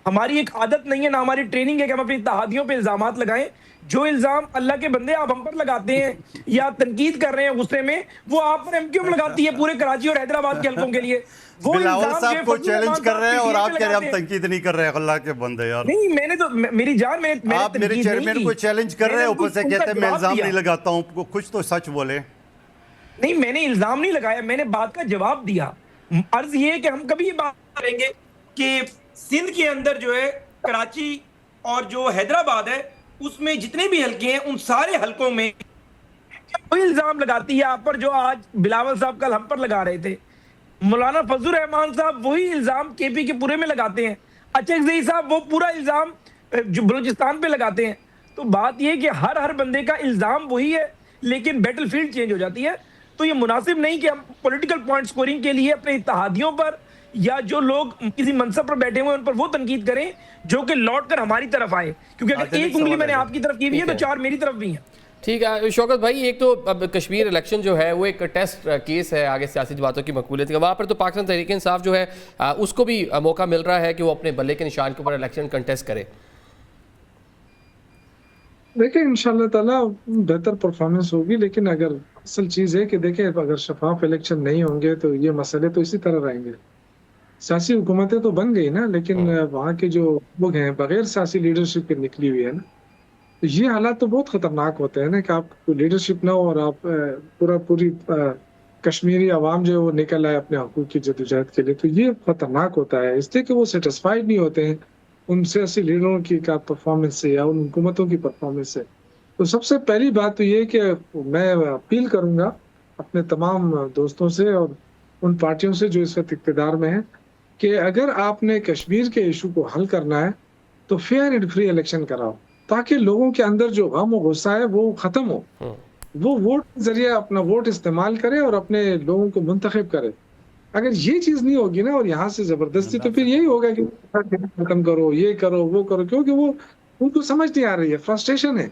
ہماری ایک عادت نہیں ہے، نہ ہماری ٹریننگ ہے کہ ہم اپنی اتحادیوں پہ الزامات لگائیں. جو الزام اللہ کے بندے آپ ہم پر لگاتے ہیں یا تنقید کر رہے ہیں غصے میں، وہ آپ پر MQM لگاتی ہے پورے کراچی اور حیدرآباد کے حلقوں کے لیے. وہ بلاول الزام صاحب کو چیلنج کر رہے ہیں اور آپ کہہ رہے ہیں ہم ہیں. تنقید نہیں کر رہے ہیں. اللہ کے بندے یار، نہیں میں نے تو میری جان میں آپ میرے چیئرمین کو چیلنج کر رہے ہیں، اوپر سے کہتے ہیں میں الزام نہیں لگاتا ہوں. کچھ تو سچ بولے. نہیں میں نے الزام نہیں لگایا، میں نے بات کا جواب دیا. عرض یہ ہے کہ ہم کبھی یہ بات کریں گے کہ سندھ کے اندر جو ہے کراچی اور جو حیدرآباد ہے اس میں جتنے بھی حلقے ہیں ان سارے حلقوں میں کوئی الزام لگاتی ہے آپ پر جو آج بلاول صاحب کل ہم پر لگا رہے تھے. مولانا فضل الرحمان صاحب وہی الزام KP کے پورے میں لگاتے ہیں. اچھک صاحب وہ پورا الزام جو بلوچستان پہ لگاتے ہیں. تو بات یہ کہ ہر بندے کا الزام وہی ہے لیکن بیٹل فیلڈ چینج ہو جاتی ہے. تو یہ مناسب نہیں کہ ہم پولیٹیکل پوائنٹ سکورنگ کے لیے اپنے اتحادیوں پر یا جو لوگ کسی منصب پر بیٹھے ہوئے ان پر وہ تنقید کریں جو کہ لوٹ کر ہماری طرف آئے. کیونکہ اگر ایک انگلی میں نے آپ کی طرف کی ہوئی ہے تو 4 میری طرف بھی ہیں. ٹھیک ہے شوکت بھائی، ایک تو اب کشمیر الیکشن جو ہے وہ ایک ٹیسٹ کیس ہے آگے سیاسی جماعتوں کی مقبولیت کا. وہاں پر تو پاکستان تحریک انصاف جو ہے اس کو بھی موقع مل رہا ہے کہ وہ اپنے بلے کے نشان کے اوپر الیکشن کنٹیسٹ کرے. دیکھیں انشاءاللہ تعالیٰ بہتر پرفارمنس ہوگی، لیکن اگر اصل چیز ہے کہ دیکھیں اگر شفاف الیکشن نہیں ہوں گے تو یہ مسئلے تو اسی طرح رہیں گے. سیاسی حکومتیں تو بن گئی نا، لیکن وہاں کے جو لوگ ہیں بغیر سیاسی لیڈرشپ کے نکلی ہوئی ہے نا، تو یہ حالات تو بہت خطرناک ہوتے ہیں نا کہ آپ کو لیڈرشپ نہ ہو اور آپ پوری کشمیری عوام جو ہے وہ نکل آئے اپنے حقوق کی جدوجہد کے لیے. تو یہ خطرناک ہوتا ہے اس لیے کہ وہ سیٹسفائیڈ نہیں ہوتے ہیں ان سیاسی لیڈروں کی کا پرفارمنس سے یا ان حکومتوں کی پرفارمنس سے. تو سب سے پہلی بات تو یہ کہ میں اپیل کروں گا اپنے تمام دوستوں سے اور ان پارٹیوں سے جو اس وقت اقتدار میں ہیں کہ اگر آپ نے کشمیر کے ایشو کو حل کرنا ہے تو فیئر اینڈ فری الیکشن کراؤ تاکہ لوگوں کے اندر جو غم و غصہ ہے وہ ختم ہو. وہ ووٹ کے ذریعے اپنا ووٹ استعمال کرے اور اپنے لوگوں کو منتخب کرے. اگر یہ چیز نہیں ہوگی نا اور یہاں سے زبردستی تو پھر یہی ہوگا کہ ختم کرو، یہ کرو، وہ کرو، کیونکہ وہ ان کو سمجھ نہیں آ رہی ہے، فرسٹریشن ہے،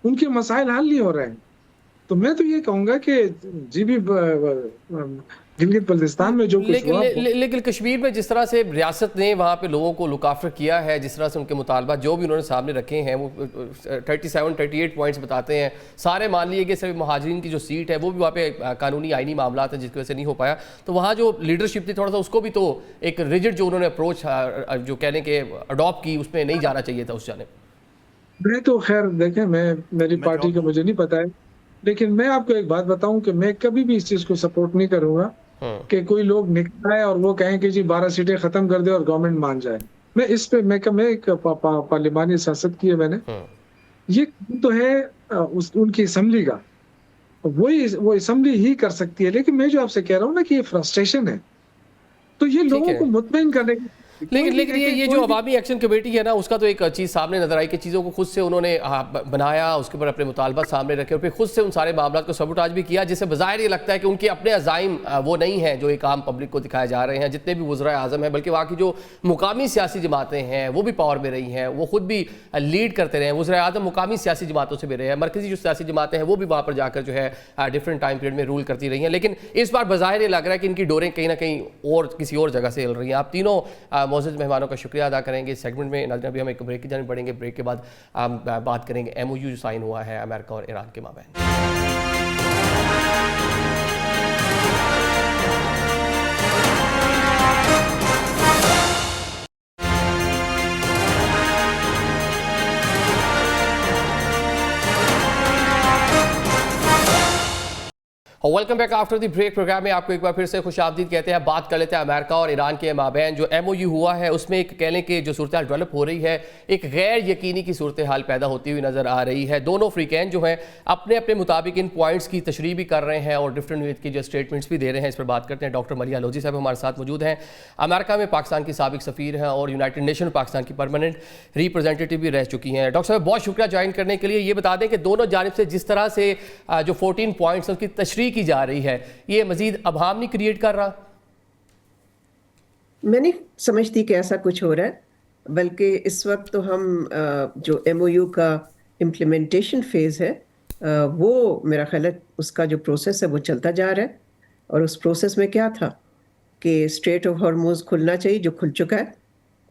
ان کے مسائل حل نہیں ہو رہے ہیں. تو میں تو یہ کہوں گا کہ جی بھی گلگت بلتستان میں جو کچھ ہوا، لیکن کشمیر میں جس طرح سے ریاست نے وہاں پہ لوگوں کو لک آفٹر کیا ہے، جس طرح سے ان کے مطالبات جو بھی انہوں نے سامنے رکھے ہیں وہ 38 پوائنٹس بتاتے ہیں. سارے مان لیے کہ صرف مہاجرین کی جو سیٹ ہے وہ بھی وہاں پہ قانونی آئینی معاملات ہیں جس کی وجہ سے نہیں ہو پایا. تو وہاں جو لیڈرشپ تھی تھوڑا سا اس کو بھی تو ایک ریجڈ جو انہوں نے اپروچ جو کہنے کے اڈاپٹ کی اس میں نہیں جانا چاہیے تھا اس جانب. میں تو خیر دیکھیں میری پارٹی کا مجھے نہیں پتا ہے، لیکن میں آپ کو ایک بات بتاؤں کہ میں کبھی بھی اس چیز کو سپورٹ نہیں کروں گا کہ کوئی لوگ نکل آئے اور وہ کہیں کہ جی 12 سیٹیں ختم کر دے اور گورنمنٹ مان جائے. میں اس پہ میں ایک پارلیمانی سیاست کی ہے میں نے، یہ تو ہے ان کی اسمبلی کا، وہ اسمبلی ہی کر سکتی ہے. لیکن میں جو آپ سے کہہ رہا ہوں نا کہ یہ فرسٹریشن ہے تو یہ لوگوں کو مطمئن کرنے کی لیکن یہ جو عوامی ایکشن کمیٹی ہے نا اس کا تو ایک چیز سامنے نظر آئی کہ چیزوں کو خود سے انہوں نے بنایا، اس کے اوپر اپنے مطالبات سامنے رکھے اور پھر خود سے ان سارے معاملات کو سبوٹاج بھی کیا، جس سے بظاہر یہ لگتا ہے کہ ان کے اپنے عزائم وہ نہیں ہیں جو ایک عام پبلک کو دکھائے جا رہے ہیں. جتنے بھی وزرائے اعظم ہیں بلکہ وہاں کی جو مقامی سیاسی جماعتیں ہیں وہ بھی پاور میں رہی ہیں، وہ خود بھی لیڈ کرتے رہے ہیں. وزرائے اعظم مقامی سیاسی جماعتوں سے بھی رہے ہیں، مرکزی جو سیاسی جماعتیں ہیں وہ بھی وہاں پر جا کر جو ہے ڈفرینٹ ٹائم پیریڈ میں رول کرتی رہی ہیں. لیکن اس بار بظاہر یہ لگ رہا ہے کہ ان کی ڈوریں کہیں نہ کہیں اور کسی اور جگہ سے ہل رہی ہیں. آپ تینوں معزز مہمانوں کا شکریہ ادا کریں گے اس سیگمنٹ میں. ابھی ہم ایک بریک کی جانب بڑھیں گے. بریک کے بعد ہم بات کریں گے MOU جو سائن ہوا ہے امریکہ اور ایران کے مابین. Welcome back after the break. Programme میں آپ کو ایک بار پھر سے خوش آمدید کہتے ہیں. بات کر لیتے ہیں امریکہ اور ایران کے مابین جو MOU ہوا ہے اس میں ایک کہہ لیں کہ جو صورتحال ڈیولپ ہو رہی ہے ایک غیر یقینی کی صورتحال پیدا ہوتی ہوئی نظر آ رہی ہے. دونوں فریقین جو ہیں اپنے اپنے مطابق ان پوائنٹس کی تشریح بھی کر رہے ہیں اور ڈفرینٹ ویت کی جو اسٹیٹمنٹس بھی دے رہے ہیں. اس پر بات کرتے ہیں. ڈاکٹر ملیحہ لودھی صاحب ہمارے ساتھ موجود ہیں. امریکہ میں پاکستان کی سابق سفیر ہیں اور یونائٹڈ نیشن پاکستان کی پرماننٹ ریپرزینٹیٹیو بھی رہ چکی ہیں. ڈاکٹر صاحب بہت شکریہ جوائن کرنے کے لیے. یہ بتا دیں کہ دونوں جانب سے جس طرح سے جو 14 پوائنٹس اس کی تشریح کی جا رہی ہے یہ مزید ابہام نہیں کریٹ کر رہا؟ میں نہیں سمجھتی کہ ایسا کچھ ہو رہا ہے، بلکہ اس وقت تو ہم جو MOU کا امپلیمنٹیشن فیز ہے وہ میرا خیال ہے اس کا جو پروسیس ہے وہ چلتا جا رہا ہے. اور اس پروسیس میں کیا تھا کہ اسٹریٹ آف ہارموز کھلنا چاہیے جو کھل چکا ہے،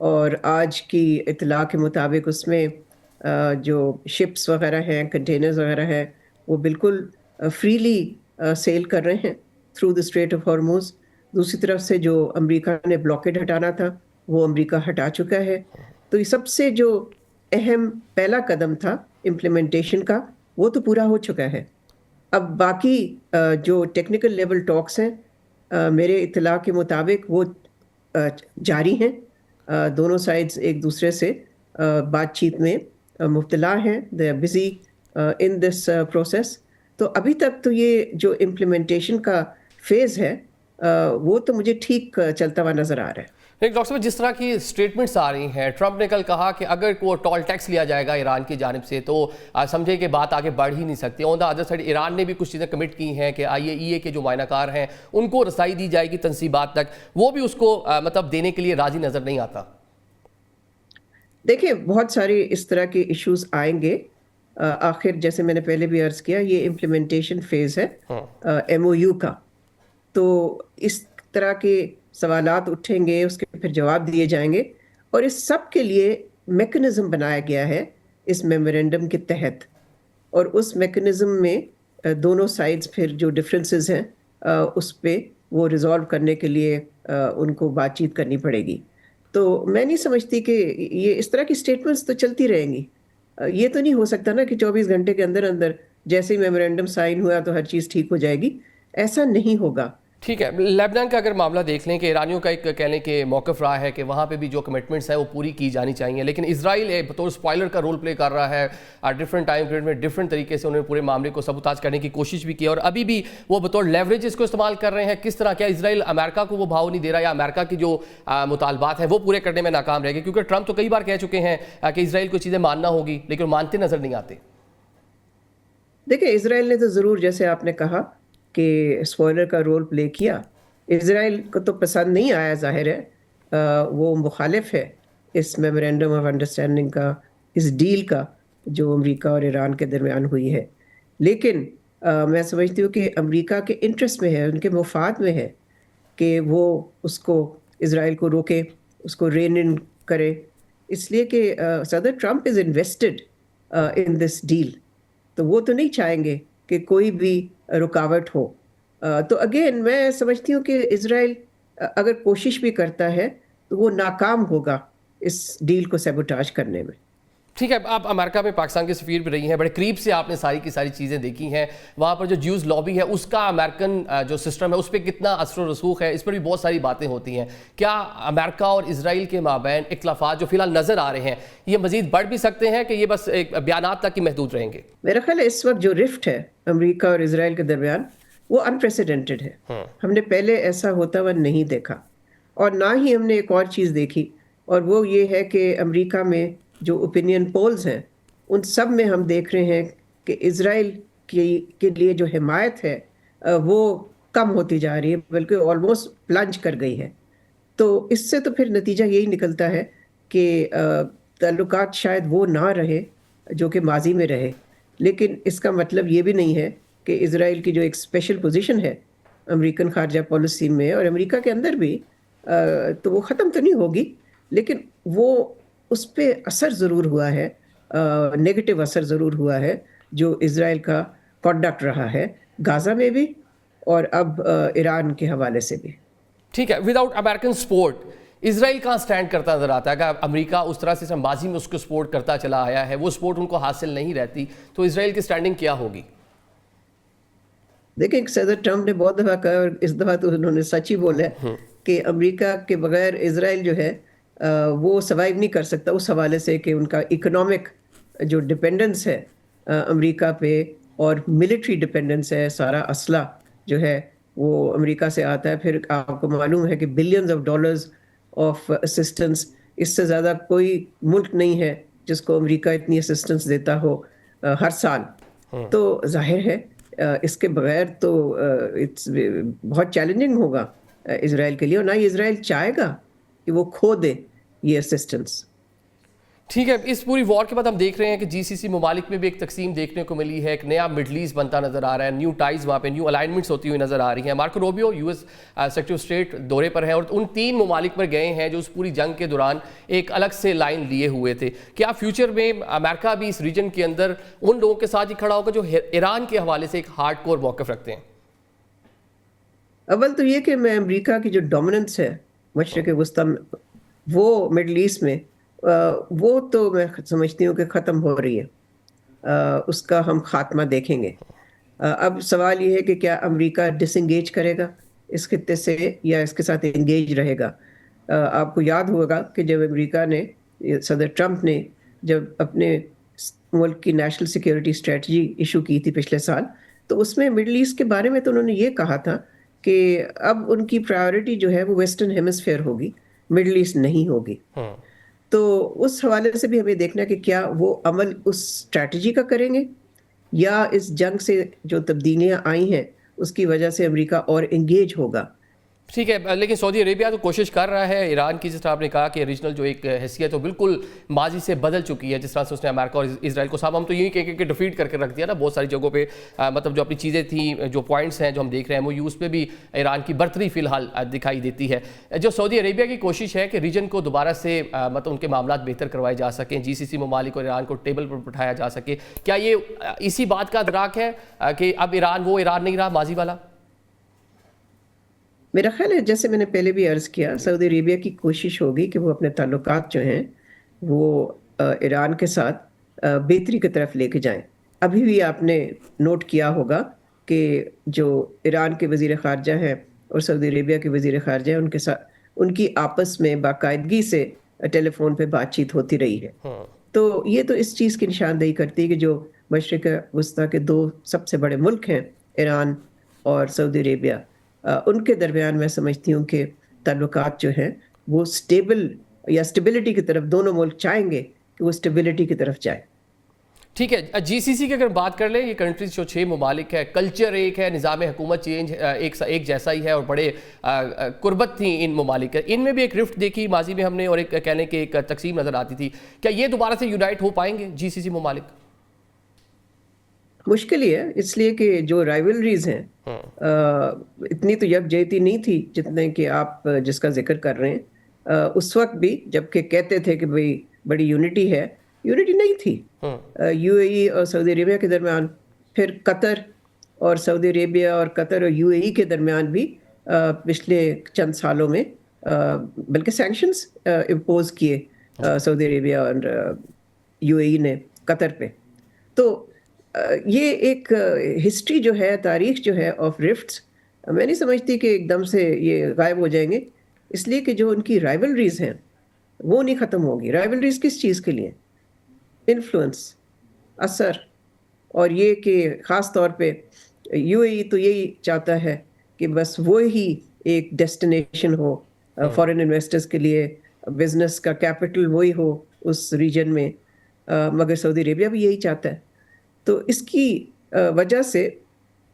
اور آج کی اطلاع کے مطابق اس میں جو شپس وغیرہ ہیں، کنٹینرز وغیرہ ہیں، وہ بالکل فریلی سیل کر رہے ہیں تھرو دا اسٹریٹ آف ہارموز. دوسری طرف سے جو امریکہ نے بلاکیڈ ہٹانا تھا وہ امریکہ ہٹا چکا ہے. تو یہ سب سے جو اہم پہلا قدم تھا امپلیمنٹیشن کا وہ تو پورا ہو چکا ہے. اب باقی جو ٹیکنیکل لیول ٹاکس ہیں میرے اطلاع کے مطابق وہ جاری ہیں. دونوں سائڈز ایک دوسرے سے بات چیت میں مبتلا ہیں. They are busy in this process. تو ابھی تک تو یہ جو امپلیمنٹیشن کا فیز ہے وہ تو مجھے ٹھیک چلتا ہوا نظر آ رہا ہے. لیکن ڈاکٹر صاحب جس طرح کی اسٹیٹمنٹس آ رہی ہیں، ٹرمپ نے کل کہا کہ اگر وہ ٹول ٹیکس لیا جائے گا ایران کی جانب سے تو سمجھے کہ بات آگے بڑھ ہی نہیں سکتی. آن دا ادر سائڈ ایران نے بھی کچھ چیزیں کمٹ کی ہیں کہ IAEA کے جو معائنہ کار ہیں ان کو رسائی دی جائے گی تنصیبات تک، وہ بھی اس کو مطلب دینے کے لیے راضی نظر نہیں آتا. دیکھیں بہت سارے اس طرح کے ایشوز آئیں گے. آخر جیسے میں نے پہلے بھی عرض کیا یہ امپلیمنٹیشن فیز ہے MOU کا. تو اس طرح کے سوالات اٹھیں گے، اس کے پھر جواب دیے جائیں گے، اور اس سب کے لیے میکنزم بنایا گیا ہے اس میمورینڈم کے تحت. اور اس میکنزم میں دونوں سائڈز پھر جو ڈفرینسز ہیں اس پہ وہ ریزالو کرنے کے لیے ان کو بات چیت کرنی پڑے گی. تو میں نہیں سمجھتی کہ یہ اس طرح کی اسٹیٹمنٹس تو چلتی رہیں گی. یہ تو نہیں ہو سکتا نا کہ 24 گھنٹے کے اندر اندر جیسے ہی میمورینڈم سائن ہوا تو ہر چیز ٹھیک ہو جائے گی. ایسا نہیں ہوگا. ٹھیک ہے. لیبنان کا اگر معاملہ دیکھ لیں کہ ایرانیوں کا ایک کہہ لیں کہ موقف رہا ہے کہ وہاں پہ بھی جو کمٹمنٹس ہیں وہ پوری کی جانی چاہیے، لیکن اسرائیل بطور اسپوائلر کا رول پلے کر رہا ہے. ڈفرنٹ ٹائم پیریڈ میں ڈفرنٹ طریقے سے انہوں نے پورے معاملے کو سبوتاج کرنے کی کوشش بھی کی، اور ابھی بھی وہ بطور لیوریج اس کو استعمال کر رہے ہیں. کس طرح کیا اسرائیل امریکہ کو وہ بھاؤ نہیں دے رہا، یا امریکہ کی جو مطالبات ہیں وہ پورے کرنے میں ناکام رہے گی؟ کیونکہ ٹرمپ تو کئی بار کہہ چکے ہیں کہ اسرائیل کو چیزیں ماننا ہوگی، لیکن مانتے نظر نہیں آتے. دیکھیں اسرائیل نے تو ضرور جیسے آپ نے کہا کہ اسپوائلر کا رول پلے کیا. اسرائیل کو تو پسند نہیں آیا، ظاہر ہے وہ مخالف ہے اس میمورینڈم آف انڈرسٹینڈنگ کا، اس ڈیل کا جو امریکہ اور ایران کے درمیان ہوئی ہے. لیکن میں سمجھتی ہوں کہ امریکہ کے انٹرسٹ میں ہے، ان کے مفاد میں ہے کہ وہ اس کو اسرائیل کو روکے، اس کو رین ان کرے. اس لیے کہ صدر Trump is invested in this deal. تو وہ تو نہیں چاہیں گے کہ کوئی بھی رکاوٹ ہو. تو اگین میں سمجھتی ہوں کہ اسرائیل اگر کوشش بھی کرتا ہے تو وہ ناکام ہوگا اس ڈیل کو سیبوٹاج کرنے میں. ٹھیک ہے. آپ امریکہ میں پاکستان کے سفیر بھی رہی ہیں، بڑے قریب سے آپ نے ساری کی ساری چیزیں دیکھی ہیں. وہاں پر جو جیوز لابی ہے اس کا امریکن جو سسٹم ہے اس پہ کتنا اثر و رسوخ ہے، اس پر بھی بہت ساری باتیں ہوتی ہیں. کیا امریکہ اور اسرائیل کے مابین اختلافات جو فی الحال نظر آ رہے ہیں یہ مزید بڑھ بھی سکتے ہیں کہ یہ بس ایک بیانات تک ہی محدود رہیں گے؟ میرا خیال ہے اس وقت جو رفٹ ہے امریکہ اور اسرائیل کے درمیان وہ انپریسیڈنٹڈ ہے. ہم نے پہلے ایسا ہوتا ہوا نہیں دیکھا، اور نہ ہی ہم نے ایک اور چیز دیکھی، اور وہ یہ ہے کہ امریکہ میں جو اوپینین پولز ہیں ان سب میں ہم دیکھ رہے ہیں کہ اسرائیل کے لیے جو حمایت ہے وہ کم ہوتی جا رہی ہے، بلکہ آلموسٹ پلنج کر گئی ہے. تو اس سے تو پھر نتیجہ یہی نکلتا ہے کہ تعلقات شاید وہ نہ رہے جو کہ ماضی میں رہے. لیکن اس کا مطلب یہ بھی نہیں ہے کہ اسرائیل کی جو ایک اسپیشل پوزیشن ہے امریکن خارجہ پالیسی میں اور امریکہ کے اندر بھی تو وہ ختم تو نہیں ہوگی، لیکن وہ اس پہ اثر ضرور ہوا ہے، نیگیٹو اثر ضرور ہوا ہے جو اسرائیل کا کنڈکٹ رہا ہے غازہ میں بھی اور اب ایران کے حوالے سے بھی. ٹھیک ہے. وداؤٹ امریکن سپورٹ اسرائیل کہاں سٹینڈ کرتا نظر آتا ہے؟ کہ امریکہ اس طرح سے ماضی میں اس کو سپورٹ کرتا چلا آیا ہے، وہ سپورٹ ان کو حاصل نہیں رہتی، تو اسرائیل کی سٹینڈنگ کیا ہوگی؟ دیکھیں صدر ٹرمپ نے بہت دفعہ کہا، اور اس دفعہ تو انہوں نے سچ ہی بولا ہے کہ امریکہ کے بغیر اسرائیل جو ہے وہ سروائیو نہیں کر سکتا، اس حوالے سے کہ ان کا اکنامک جو ڈپینڈنس ہے امریکہ پہ اور ملٹری ڈپینڈنس ہے، سارا اسلحہ جو ہے وہ امریکہ سے آتا ہے. پھر آپ کو معلوم ہے کہ billions of dollars of assistance, اس سے زیادہ کوئی ملک نہیں ہے جس کو امریکہ اتنی اسسٹنس دیتا ہو ہر سال. تو ظاہر ہے اس کے بغیر تو بہت چیلنجنگ ہوگا اسرائیل کے لیے، اور نہ ہی اسرائیل چاہے گا کہ وہ کھو دے یہ اسسٹنس. ٹھیک ہے، اس پوری وار کے بعد ہم دیکھ رہے ہیں کہ جی سی سی ممالک میں بھی ایک تقسیم دیکھنے کو ملی ہے، ایک نیا مڈل ایسٹ بنتا نظر آ رہا ہے، نیو ٹائز وہاں پہ، نیو الائنمنٹس ہوتی ہوئی نظر آ رہی ہیں. Marco Rubio U S secretary of state دورے پر ہیں اور ان 3 ممالک پر گئے ہیں جو اس پوری جنگ کے دوران ایک الگ سے لائن لیے ہوئے تھے. کیا فیوچر میں امریکہ بھی اس ریجن کے اندر ان لوگوں کے ساتھ ہی کھڑا ہوگا جو ایران کے حوالے سے ایک ہارڈ کور موقف رکھتے ہیں؟ اول تو یہ کہ میں امریکہ کی جو ڈومیننس ہے مشرق وسطیٰ میں، وہ مڈل ایسٹ میں، وہ تو میں سمجھتی ہوں کہ ختم ہو رہی ہے، اس کا ہم خاتمہ دیکھیں گے. اب سوال یہ ہے کہ کیا امریکہ ڈس انگیج کرے گا اس خطے سے یا اس کے ساتھ انگیج رہے گا. آپ کو یاد ہوگا کہ جب امریکہ نے، صدر ٹرمپ نے جب اپنے ملک کی نیشنل سیکیورٹی اسٹریٹجی ایشو کی تھی پچھلے سال، تو اس میں مڈل ایسٹ کے بارے میں تو انہوں نے یہ کہا تھا کہ اب ان کی پرائیورٹی جو ہے وہ ویسٹرن ہیمسفیئر ہوگی، مڈل ایسٹ نہیں ہوگی. تو اس حوالے سے بھی ہمیں دیکھنا کہ کیا وہ عمل اس اسٹریٹجی کا کریں گے یا اس جنگ سے جو تبدیلیاں آئی ہیں اس کی وجہ سے امریکہ اور انگیج ہوگا. ٹھیک ہے، لیکن سعودی عربیہ تو کوشش کر رہا ہے. ایران کی جس طرح آپ نے کہا کہ ریجنل جو ایک حیثیت وہ بالکل ماضی سے بدل چکی ہے، جس طرح سے اس نے امریکہ اور اسرائیل کو صاحب ہم تو یہی کہہ کہ ڈیفیٹ کر کے رکھ دیا نا بہت ساری جگہوں پہ. مطلب جو اپنی چیزیں تھیں، جو پوائنٹس ہیں جو ہم دیکھ رہے ہیں وہ اس پہ بھی ایران کی برتری فی الحال دکھائی دیتی ہے. جو سعودی عربیہ کی کوشش ہے کہ ریجن کو دوبارہ سے مطلب ان کے معاملات بہتر کروائے جا سکیں، جی سی سی ممالک اور ایران کو ٹیبل پر بٹھایا جا سکے، کیا یہ اسی بات کا ادراک ہے کہ اب ایران وہ ایران نہیں رہا ماضی والا؟ میرا خیال ہے جیسے میں نے پہلے بھی عرض کیا، سعودی عربیہ کی کوشش ہوگی کہ وہ اپنے تعلقات جو ہیں وہ ایران کے ساتھ بہتری کی طرف لے کے جائیں. ابھی بھی آپ نے نوٹ کیا ہوگا کہ جو ایران کے وزیر خارجہ ہیں اور سعودی عربیہ کے وزیر خارجہ ہیں، ان کے ساتھ ان کی آپس میں باقاعدگی سے ٹیلی فون پہ بات چیت ہوتی رہی ہے. تو یہ تو اس چیز کی نشاندہی کرتی ہے کہ جو مشرق وسطیٰ کے 2 سب سے بڑے ملک ہیں، ایران اور سعودی عربیہ، ان کے درمیان میں سمجھتی ہوں کہ تعلقات جو ہیں وہ سٹیبل یا سٹیبلٹی کی طرف، دونوں ملک چاہیں گے کہ وہ سٹیبلٹی کی طرف جائیں. ٹھیک ہے، جی سی سی کی اگر بات کر لیں، یہ کنٹریز جو 6 ممالک ہے، کلچر ایک ہے، نظام حکومت چینج ایک جیسا ہی ہے اور بڑے قربت تھیں ان ممالک. ان میں بھی ایک رفٹ دیکھی ماضی میں ہم نے اور ایک کہنے کہ ایک تقسیم نظر آتی تھی. کیا یہ دوبارہ سے یونائٹ ہو پائیں گے جی سی سی ممالک؟ مشکل ہی ہے، اس لیے کہ جو رائیولریز ہیں اتنی تو یکجہتی نہیں تھی جتنے کہ آپ جس کا ذکر کر رہے ہیں. اس وقت بھی جب کہ کہتے تھے کہ بھئی بڑی یونٹی ہے، یونٹی نہیں تھی. یو اے ای اور سعودی عربیہ کے درمیان، پھر قطر اور سعودی عربیہ اور قطر اور یو اے ای کے درمیان بھی پچھلے چند سالوں میں بلکہ سینکشنز امپوز کیے سعودی عربیہ اور یو اے ای نے قطر پہ. تو یہ ایک ہسٹری جو ہے، تاریخ جو ہے آف رفٹس، میں نہیں سمجھتی کہ ایک دم سے یہ غائب ہو جائیں گے، اس لیے کہ جو ان کی رائیولریز ہیں وہ نہیں ختم ہوگی. رائیولریز کس چیز کے لیے؟ انفلوئنس، اثر، اور یہ کہ خاص طور پہ یو اے ای تو یہی چاہتا ہے کہ بس وہی ایک ڈیسٹینیشن ہو فارن انویسٹرز کے لیے، بزنس کا کیپٹل وہی ہو اس ریجن میں، مگر سعودی عربیہ بھی یہی چاہتا ہے. تو اس کی وجہ سے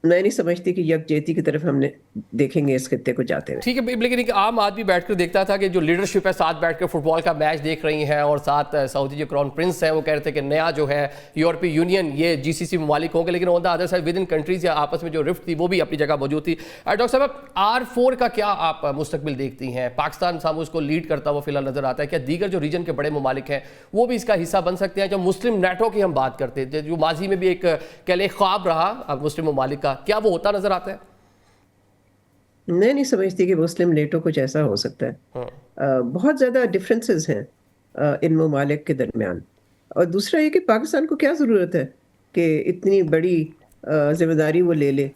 میں نہیں سمجھتی کہ یکجہتی کی طرف ہم نے دیکھیں گے اس خطے کو جاتے ہوئے. ٹھیک ہے، لیکن ایک عام آدمی بیٹھ کر دیکھتا تھا کہ جو لیڈرشپ ہے ساتھ بیٹھ کر فٹ بال کا میچ دیکھ رہی ہیں اور ساتھ سعودی جو کراؤن پرنس ہیں وہ کہہ رہے تھے کہ نیا جو ہے یورپی یونین یہ جی سی سی ممالک ہوں گے، لیکن on the other side with ان کنٹریز یا آپس میں جو رفٹ تھی وہ بھی اپنی جگہ موجود تھی. ڈاکٹر صاحب R4 کا کیا آپ مستقبل دیکھتی ہیں؟ پاکستان صاحب اس کو لیڈ کرتا ہوا فی الحال نظر آتا ہے. کیا دیگر جو ریجن کے بڑے ممالک ہیں وہ بھی اس کا حصہ بن سکتے ہیں؟ جو مسلم نیٹو کی ہم بات کرتے تھے، جو ماضی میں بھی ایک کہہ لیں خواب رہا مسلم ممالک کا، کیا وہ ہوتا نظر آتا ہے؟ میں نہیں سمجھتی کہ مسلم نیٹو کچھ ایسا ہو سکتا ہے. بہت زیادہ ڈفرینسز ہیں ان ممالک کے درمیان. اور دوسرا یہ کہ پاکستان کو کیا ضرورت ہے کہ اتنی بڑی ذمہ داری وہ لے لے.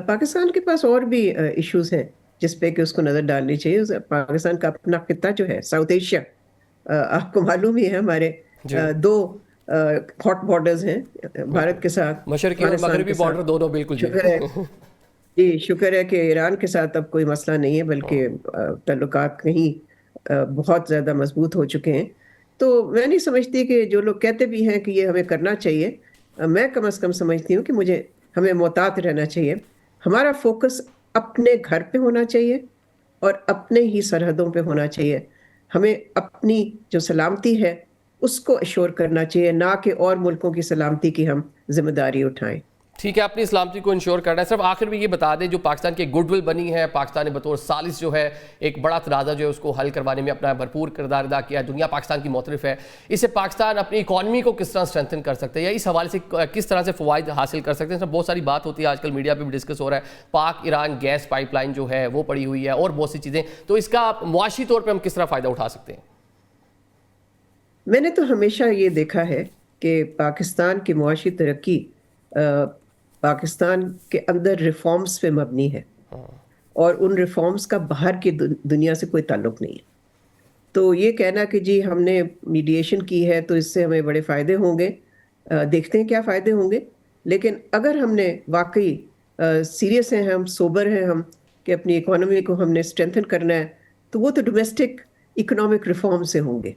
پاکستان کے پاس اور بھی ایشوز ہیں جس پہ کہ اس کو نظر ڈالنی چاہیے. پاکستان کا اپنا خطہ جو ہے ساؤتھ ایشیا، آپ کو معلوم ہی ہے ہمارے 2 ہاٹ بارڈرز ہیں بھارت کے ساتھ، مشرقی اور مغربی بارڈر دونوں. بالکل جی، شکر ہے کہ ایران کے ساتھ اب کوئی مسئلہ نہیں ہے، بلکہ تعلقات کہیں بہت زیادہ مضبوط ہو چکے ہیں. تو میں نہیں سمجھتی کہ جو لوگ کہتے بھی ہیں کہ یہ ہمیں کرنا چاہیے، میں کم از کم سمجھتی ہوں کہ ہمیں محتاط رہنا چاہیے. ہمارا فوکس اپنے گھر پہ ہونا چاہیے اور اپنے ہی سرحدوں پہ ہونا چاہیے. ہمیں اپنی جو سلامتی ہے اس کو ایشور کرنا چاہیے، نہ کہ اور ملکوں کی سلامتی کی ہم ذمہ داری اٹھائیں۔ ٹھیک ہے، اپنی سلامتی کو انشور کرنا ہے۔ صرف آخر میں یہ بتا دیں جو پاکستان کی گڈ ول بنی ہے، پاکستان نے بطور ثالث جو ہے ایک بڑا تنازع جو ہے اس کو حل کروانے میں اپنا بھرپور کردار ادا کیا ہے، دنیا پاکستان کی معترف ہے، اس سے پاکستان اپنی اکانومی کو کس طرح اسٹرینتھن کر سکتے ہیں یا اس حوالے سے کس طرح سے فوائد حاصل کر سکتے ہیں؟ اس میں بہت ساری بات ہوتی ہے، آج کل میڈیا پہ بھی ڈسکس ہو رہا ہے، پاک ایران گیس پائپ لائن جو ہے وہ پڑی ہوئی ہے اور بہت سی چیزیں، تو اس کا معاشی طور پہ ہم کس طرح فائدہ اٹھا سکتے ہیں؟ میں نے تو ہمیشہ یہ دیکھا ہے کہ پاکستان کی معاشی ترقی پاکستان کے اندر ریفارمز پہ مبنی ہے، اور ان ریفارمز کا باہر کی دنیا سے کوئی تعلق نہیں ہے۔ تو یہ کہنا کہ جی ہم نے میڈیشن کی ہے تو اس سے ہمیں بڑے فائدے ہوں گے، دیکھتے ہیں کیا فائدے ہوں گے، لیکن اگر ہم نے واقعی سیریس ہیں، ہم سوبر ہیں ہم کہ اپنی اکانومی کو ہم نے اسٹرینتھن کرنا ہے، تو وہ تو ڈومیسٹک اکنامک ریفارم سے ہوں گے۔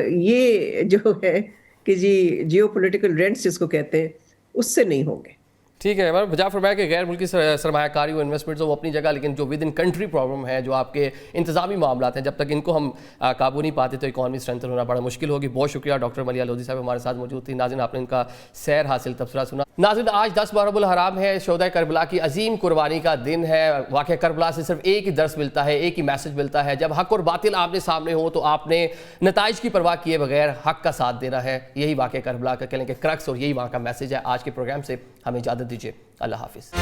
یہ جو ہے کہ جی جیو پولیٹیکل رینٹس جس کو کہتے ہیں، اس سے نہیں ہوں گے۔ ٹھیک ہے، میں بجا فرمایا کہ غیر ملکی سرمایہ کاری و انویسٹمنٹس وہ اپنی جگہ، لیکن جو ود ان کنٹری پرابلم ہے، جو آپ کے انتظامی معاملات ہیں، جب تک ان کو ہم قابو نہیں پاتے تو اکانومی اسٹرینتھن ہونا بڑا مشکل ہوگی۔ بہت شکریہ ڈاکٹر ملیحہ لودھی صاحب ہمارے ساتھ موجود تھی۔ ناظرین، آپ نے ان کا سیر حاصل تبصرہ سنا۔ ناظرین، آج 10 محرم الحرام ہے، شہدائے کربلا کی عظیم قربانی کا دن ہے۔ واقعہ کربلا سے صرف ایک ہی درس ملتا ہے، ایک ہی میسج ملتا ہے، جب حق اور باطل آمنے سامنے ہو تو آپ نے نتائج کی پرواہ کیے بغیر حق کا ساتھ دینا ہے۔ یہی واقعہ کربلا کا کہنے کے کرکس اور یہی وہاں کا میسج ہے۔ آج کے پروگرام سے ہمیں اجازت دیجیے، اللہ حافظ۔